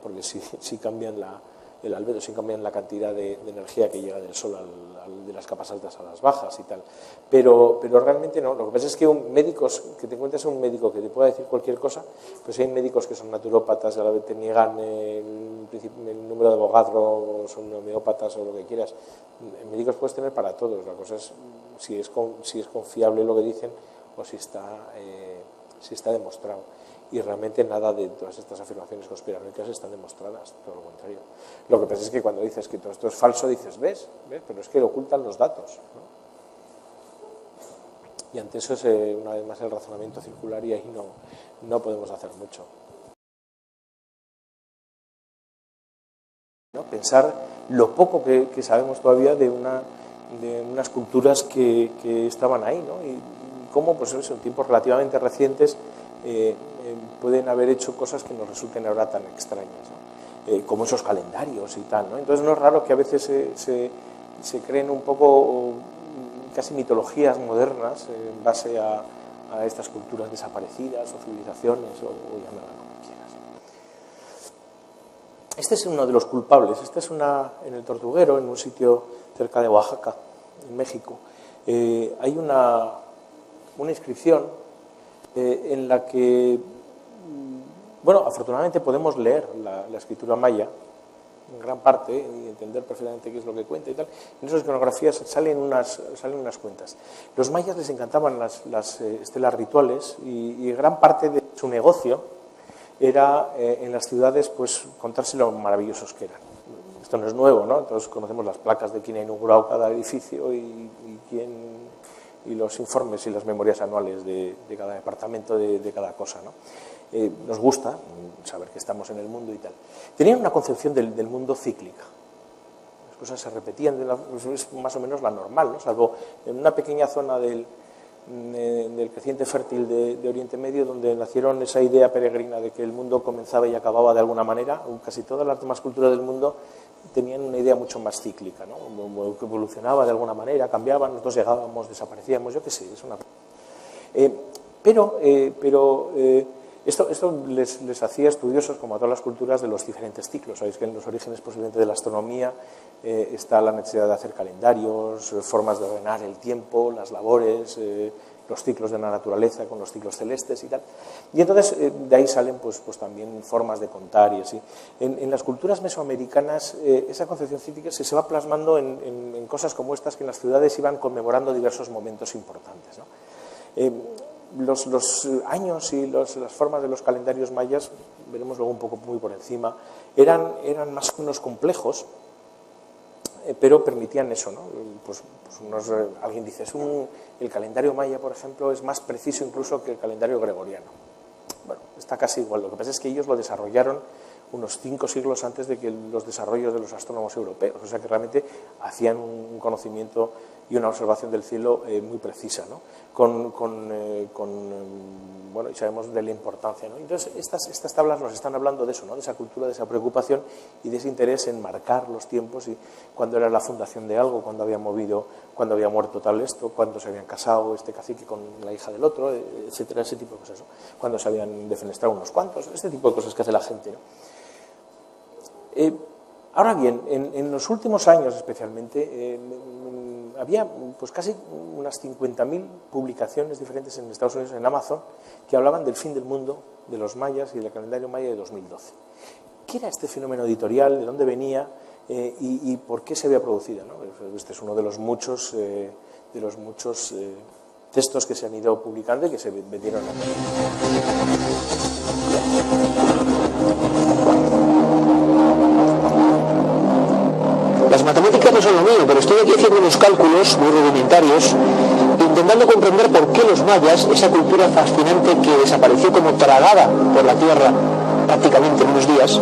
Porque si cambian el albedo, si cambian la cantidad de energía que llega del sol de las capas altas a las bajas y tal. Pero realmente no. Lo que pasa es que que te encuentres un médico que te pueda decir cualquier cosa, pues hay médicos que son naturópatas y a la vez te niegan el número de Avogadro, o son homeópatas o lo que quieras. Médicos puedes tener para todos. La cosa es si es confiable lo que dicen o si está demostrado. Y realmente nada de todas estas afirmaciones conspiranoicas están demostradas, todo lo contrario. Lo que pasa es que cuando dices que todo esto es falso, dices, ¿ves? Pero es que ocultan los datos, ¿no? Y ante eso es una vez más el razonamiento circular y ahí no podemos hacer mucho. pensar lo poco que sabemos todavía de unas culturas que estaban ahí, ¿no? Y cómo, pues eso, en tiempos relativamente recientes pueden haber hecho cosas que nos resulten ahora tan extrañas, ¿no? Como esos calendarios y tal, ¿no? Entonces no es raro que a veces se creen un poco casi mitologías modernas en base a estas culturas desaparecidas o civilizaciones o llamarlas como quieras. Este es uno de los culpables. Este es en el Tortuguero, en un sitio cerca de Oaxaca, en México. Hay una inscripción en la que, bueno, afortunadamente podemos leer la escritura maya en gran parte y entender perfectamente qué es lo que cuenta y tal. En esas iconografías salen unas cuentas. Los mayas les encantaban las estelas rituales y gran parte de su negocio era en las ciudades pues contarse lo maravillosos que eran. Esto no es nuevo, ¿no? Todos conocemos las placas de quién ha inaugurado cada edificio y los informes y las memorias anuales de cada departamento, de cada cosa, ¿no? Nos gusta saber que estamos en el mundo y tal. Tenían una concepción del mundo cíclica. Las cosas se repetían, es más o menos la normal, ¿no? Salvo en una pequeña zona del creciente fértil de Oriente Medio, donde nacieron esa idea peregrina de que el mundo comenzaba y acababa de alguna manera. Casi todas las demás culturas del mundo tenían una idea mucho más cíclica, ¿no? Que evolucionaba de alguna manera, cambiaba, nosotros llegábamos, desaparecíamos, yo qué sé, es una... Esto les hacía estudiosos, como a todas las culturas, de los diferentes ciclos. Sabéis que en los orígenes posiblemente de la astronomía está la necesidad de hacer calendarios, formas de ordenar el tiempo, las labores, los ciclos de la naturaleza con los ciclos celestes y tal. Y entonces de ahí salen pues también formas de contar y así. En las culturas mesoamericanas esa concepción cíclica se va plasmando en cosas como estas, que en las ciudades iban conmemorando diversos momentos importantes, ¿no? Los años y las formas de los calendarios mayas, veremos luego un poco muy por encima, eran más o menos complejos, pero permitían eso, ¿no? Alguien dice, el calendario maya, por ejemplo, es más preciso incluso que el calendario gregoriano. Bueno, está casi igual. Lo que pasa es que ellos lo desarrollaron unos 5 siglos antes de que los desarrollos de los astrónomos europeos. O sea que realmente hacían un conocimiento y una observación del cielo muy precisa, ¿no? Bueno, y sabemos de la importancia, ¿no? Entonces, estas tablas nos están hablando de eso, ¿no? De esa cultura, de esa preocupación y de ese interés en marcar los tiempos y cuándo era la fundación de algo, cuándo había muerto tal esto, cuándo se habían casado este cacique con la hija del otro, etcétera, ese tipo de cosas, ¿no? Cuándo se habían defenestrado unos cuantos, este tipo de cosas que hace la gente, ¿no? Ahora bien, en los últimos años especialmente, había pues casi unas 50.000 publicaciones diferentes en Estados Unidos, en Amazon, que hablaban del fin del mundo, de los mayas y del calendario maya de 2012. ¿Qué era este fenómeno editorial? ¿De dónde venía? Y por qué se había producido, ¿no? Este es uno de los muchos textos que se han ido publicando y que se vendieron aquí. Las matemáticas no son lo mío, pero estoy aquí haciendo unos cálculos muy rudimentarios, intentando comprender por qué los mayas, esa cultura fascinante que desapareció como tragada por la tierra prácticamente en unos días,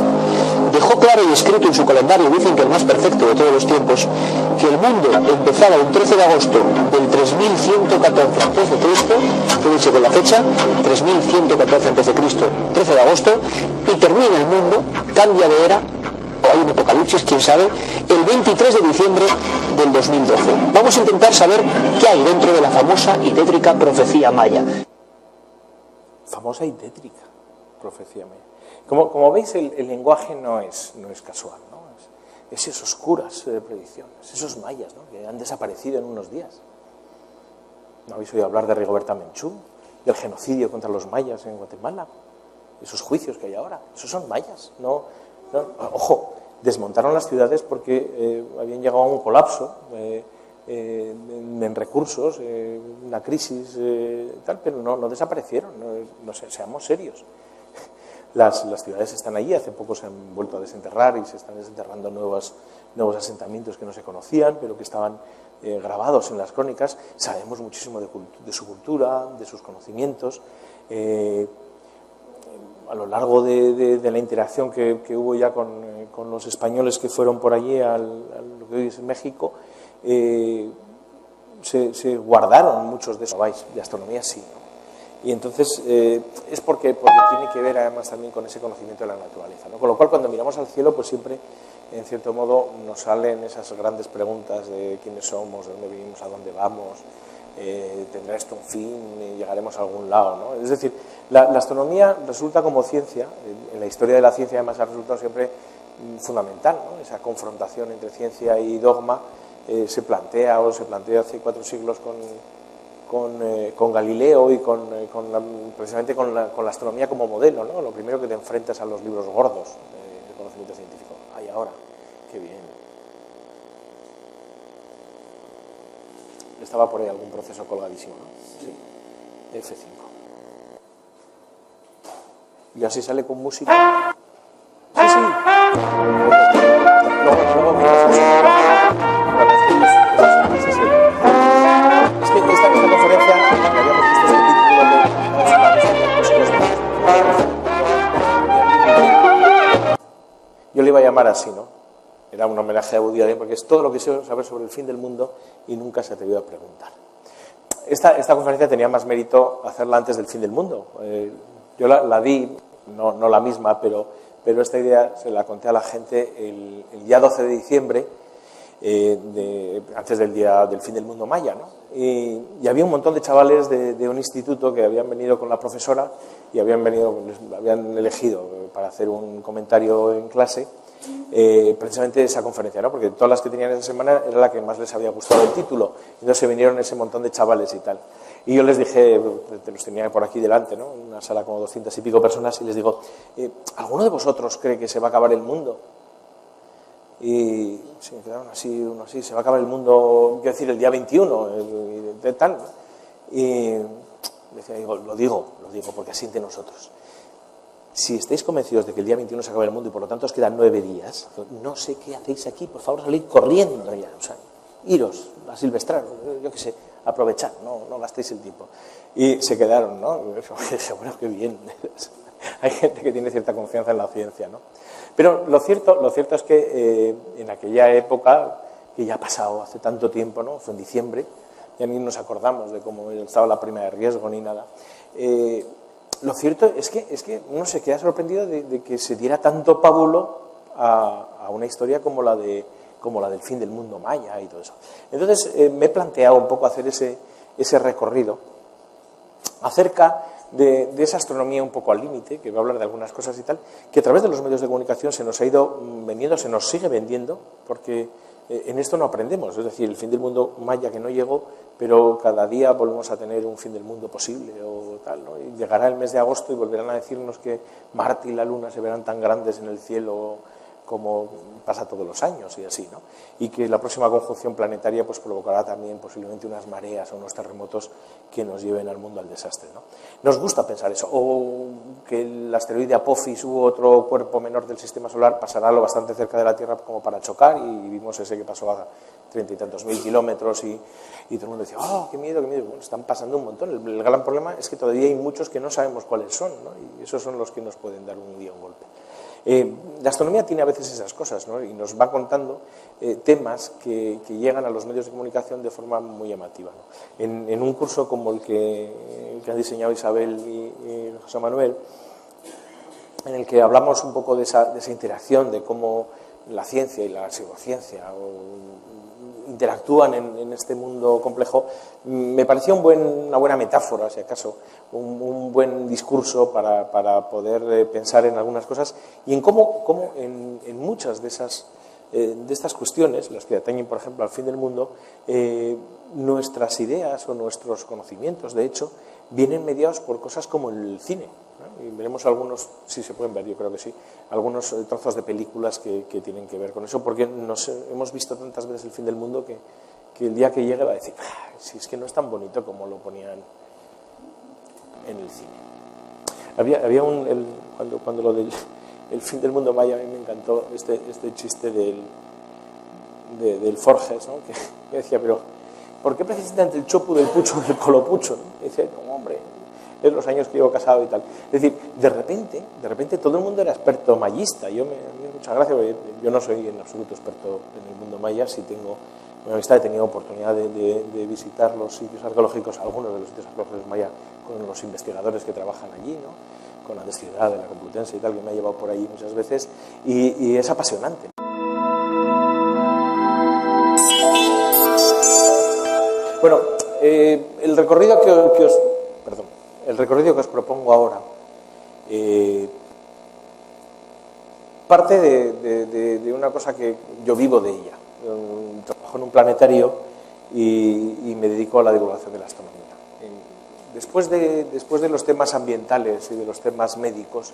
dejó claro y escrito en su calendario, dicen que el más perfecto de todos los tiempos, que el mundo empezaba el 13 de agosto del 3114 a.C., fíjense con la fecha, 3114 a.C., 13 de agosto, y termina el mundo, cambia de era, o hay un apocalipsis, quién sabe, el 23 de diciembre del 2012. Vamos a intentar saber qué hay dentro de la famosa y tétrica profecía maya. Famosa y tétrica profecía maya. Como veis, el lenguaje no es casual, ¿no? Es esas oscuras predicciones, esos mayas, ¿no? Que han desaparecido en unos días. ¿No habéis oído hablar de Rigoberta Menchú, del genocidio contra los mayas en Guatemala? Esos juicios que hay ahora, esos son mayas, ¿no? Ojo, desmontaron las ciudades porque habían llegado a un colapso en recursos, una crisis, tal, pero no desaparecieron, no sé, seamos serios. Las ciudades están allí, hace poco se han vuelto a desenterrar y se están desenterrando nuevos asentamientos que no se conocían, pero que estaban grabados en las crónicas. Sabemos muchísimo de su cultura, de sus conocimientos. a lo largo de la interacción que hubo ya con los españoles que fueron por allí a lo que hoy es México, se guardaron muchos de esos de astronomía, sí, ¿no? Y entonces es porque tiene que ver además también con ese conocimiento de la naturaleza, ¿no? Con lo cual, cuando miramos al cielo, pues siempre, en cierto modo, nos salen esas grandes preguntas de quiénes somos, de dónde venimos, a dónde vamos, tendrá esto un fin, llegaremos a algún lado, ¿no? Es decir, la astronomía resulta como ciencia, en la historia de la ciencia además ha resultado siempre fundamental, ¿no? Esa confrontación entre ciencia y dogma se plantea hace 4 siglos con Galileo y precisamente con la astronomía como modelo, ¿no? Lo primero que te enfrentas a los libros gordos de conocimiento científico. ¡Ay, ahora! ¡Qué bien! Estaba por ahí algún proceso colgadísimo, ¿no? Sí. F5. Y así sale con música. Sí, sí. Luego es que esta conferencia que habíamos visto es el título de... Yo le iba a llamar así, ¿no? Era un homenaje a Woody Allen porque es todo lo que sé saber sobre el fin del mundo y nunca se atrevió a preguntar. Esta conferencia tenía más mérito hacerla antes del fin del mundo. Yo la di, no la misma, pero esta idea se la conté a la gente el día 12 de diciembre, antes del día del fin del mundo maya, ¿no? Y había un montón de chavales de un instituto que habían venido con la profesora y habían elegido para hacer un comentario en clase precisamente esa conferencia, ¿no? Porque todas las que tenían esa semana era la que más les había gustado el título. Entonces se vinieron ese montón de chavales y tal. Y yo les dije, los tenía por aquí delante, ¿no? Una sala como 200 y pico personas, y les digo, ¿alguno de vosotros cree que se va a acabar el mundo? Y se me quedaron así, uno así, se va a acabar el mundo, quiero decir, el día 21, de tal. Y decía, lo digo, porque asiente nosotros. Si estáis convencidos de que el día 21 se acaba el mundo y por lo tanto os quedan 9 días, no sé qué hacéis aquí, por favor salid corriendo ya, o sea, iros a silvestrar, yo qué sé, aprovechad, no gastéis el tiempo. Y se quedaron, ¿no? Y dije, bueno, qué bien, hay gente que tiene cierta confianza en la ciencia, ¿no? Pero lo cierto es que en aquella época, que ya ha pasado hace tanto tiempo, ¿no? Fue en diciembre, ya ni nos acordamos de cómo estaba la prima de riesgo ni nada. Lo cierto es que uno se queda sorprendido de que se diera tanto pábulo a una historia como la del fin del mundo maya y todo eso. Entonces me he planteado un poco hacer ese recorrido acerca de esa astronomía un poco al límite, que voy a hablar de algunas cosas y tal, que a través de los medios de comunicación se nos ha ido vendiendo, se nos sigue vendiendo, porque en esto no aprendemos. Es decir, el fin del mundo maya que no llegó, pero cada día volvemos a tener un fin del mundo posible o tal, ¿no? Y llegará el mes de agosto y volverán a decirnos que Marte y la Luna se verán tan grandes en el cielo como pasa todos los años y así, ¿no? Y que la próxima conjunción planetaria pues provocará también posiblemente unas mareas o unos terremotos que nos lleven al mundo al desastre, ¿no? Nos gusta pensar eso, o que el asteroide Apophis u otro cuerpo menor del sistema solar pasará lo bastante cerca de la Tierra como para chocar, y vimos ese que pasó a 30 y tantos mil kilómetros y todo el mundo decía, ¡oh, qué miedo, qué miedo! Bueno, están pasando un montón. El gran problema es que todavía hay muchos que no sabemos cuáles son, ¿no? Y esos son los que nos pueden dar un día un golpe. La astronomía tiene a veces esas cosas, ¿no? Y nos va contando temas que llegan a los medios de comunicación de forma muy llamativa, ¿no? En un curso como el que han diseñado Isabel y José Manuel, en el que hablamos un poco de esa interacción, de cómo la ciencia y la pseudociencia interactúan en este mundo complejo, me parecía una buena metáfora, si acaso, un buen discurso para poder pensar en algunas cosas y en cómo en muchas de estas cuestiones, las que atañen, por ejemplo, al fin del mundo, nuestras ideas o nuestros conocimientos, de hecho, vienen mediados por cosas como el cine, ¿no? Y veremos algunos, si se pueden ver, yo creo que sí, algunos trozos de películas que tienen que ver con eso, porque hemos visto tantas veces el fin del mundo que el día que llegue va a decir, si es que no es tan bonito como lo ponían en el cine. Había cuando lo del el fin del mundo maya, a mí me encantó este chiste del Forges, ¿no? Que decía, pero ¿por qué precisamente el chopu del pucho del colopucho? ¿No? Y dice, no, hombre, es los años que llevo casado y tal. Es decir, de repente todo el mundo era experto mayista. Me mucha gracia, porque yo no soy en absoluto experto en el mundo maya, sí tengo una amistad, he tenido oportunidad de visitar los sitios arqueológicos, algunos de los sitios arqueológicos maya, con los investigadores que trabajan allí, ¿no? Con la Ciudad de la Complutense y tal, que me ha llevado por allí muchas veces, y es apasionante. Bueno, el recorrido que os propongo ahora parte de una cosa que yo vivo de ella. Trabajo en un planetario y me dedico a la divulgación de la astronomía. Después de los temas ambientales y de los temas médicos,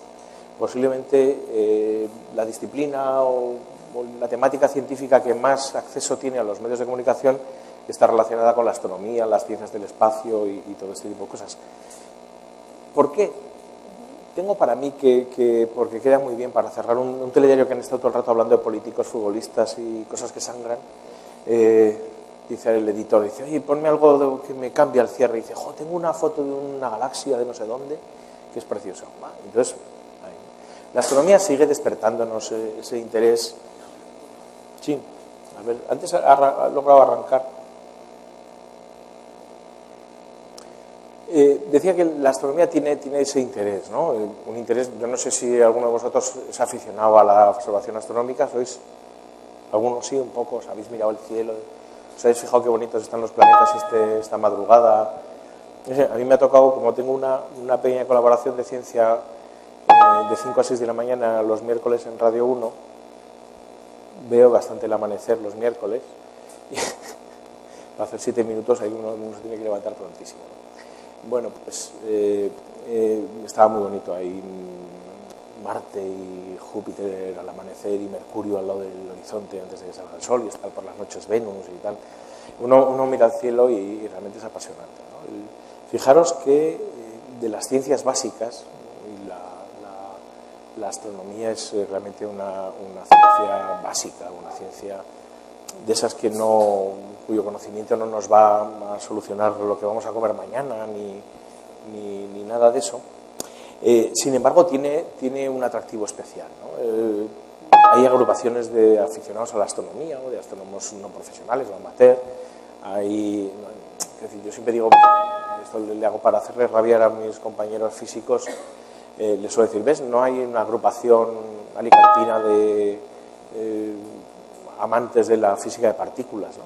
posiblemente la disciplina o la temática científica que más acceso tiene a los medios de comunicación está relacionada con la astronomía, las ciencias del espacio y todo este tipo de cosas. ¿Por qué? Tengo para mí porque queda muy bien para cerrar un telediario que han estado todo el rato hablando de políticos, futbolistas y cosas que sangran. Dice el editor, dice, oye, ponme algo que me cambie al cierre. Y dice, tengo una foto de una galaxia de no sé dónde, que es preciosa. Entonces, la astronomía sigue despertándonos ese interés. Sí, a ver, antes ha logrado arrancar. Decía que la astronomía tiene ese interés, ¿no? Un interés, yo no sé si alguno de vosotros es aficionado a la observación astronómica, ¿sois? Algunos sí, un poco, os habéis mirado el cielo, os habéis fijado qué bonitos están los planetas esta madrugada. A mí me ha tocado, como tengo una pequeña colaboración de ciencia de 5 a 6 de la mañana los miércoles en Radio 1, veo bastante el amanecer los miércoles, y para hacer 7 minutos ahí uno se tiene que levantar prontísimo. Bueno, pues estaba muy bonito ahí Marte y Júpiter al amanecer y Mercurio al lado del horizonte antes de que salga el sol, y estar por las noches Venus y tal. Uno mira al cielo y realmente es apasionante, ¿no? Fijaros que de las ciencias básicas, la astronomía es realmente una ciencia básica, una ciencia de esas cuyo conocimiento no nos va a solucionar lo que vamos a comer mañana ni nada de eso. Sin embargo, tiene un atractivo especial, ¿no? Hay agrupaciones de aficionados a la astronomía, o de astrónomos no profesionales o amateur. Es decir, yo siempre digo, esto le hago para hacerles rabiar a mis compañeros físicos, les suelo decir, ¿ves? No hay una agrupación alicantina de amantes de la física de partículas, ¿no?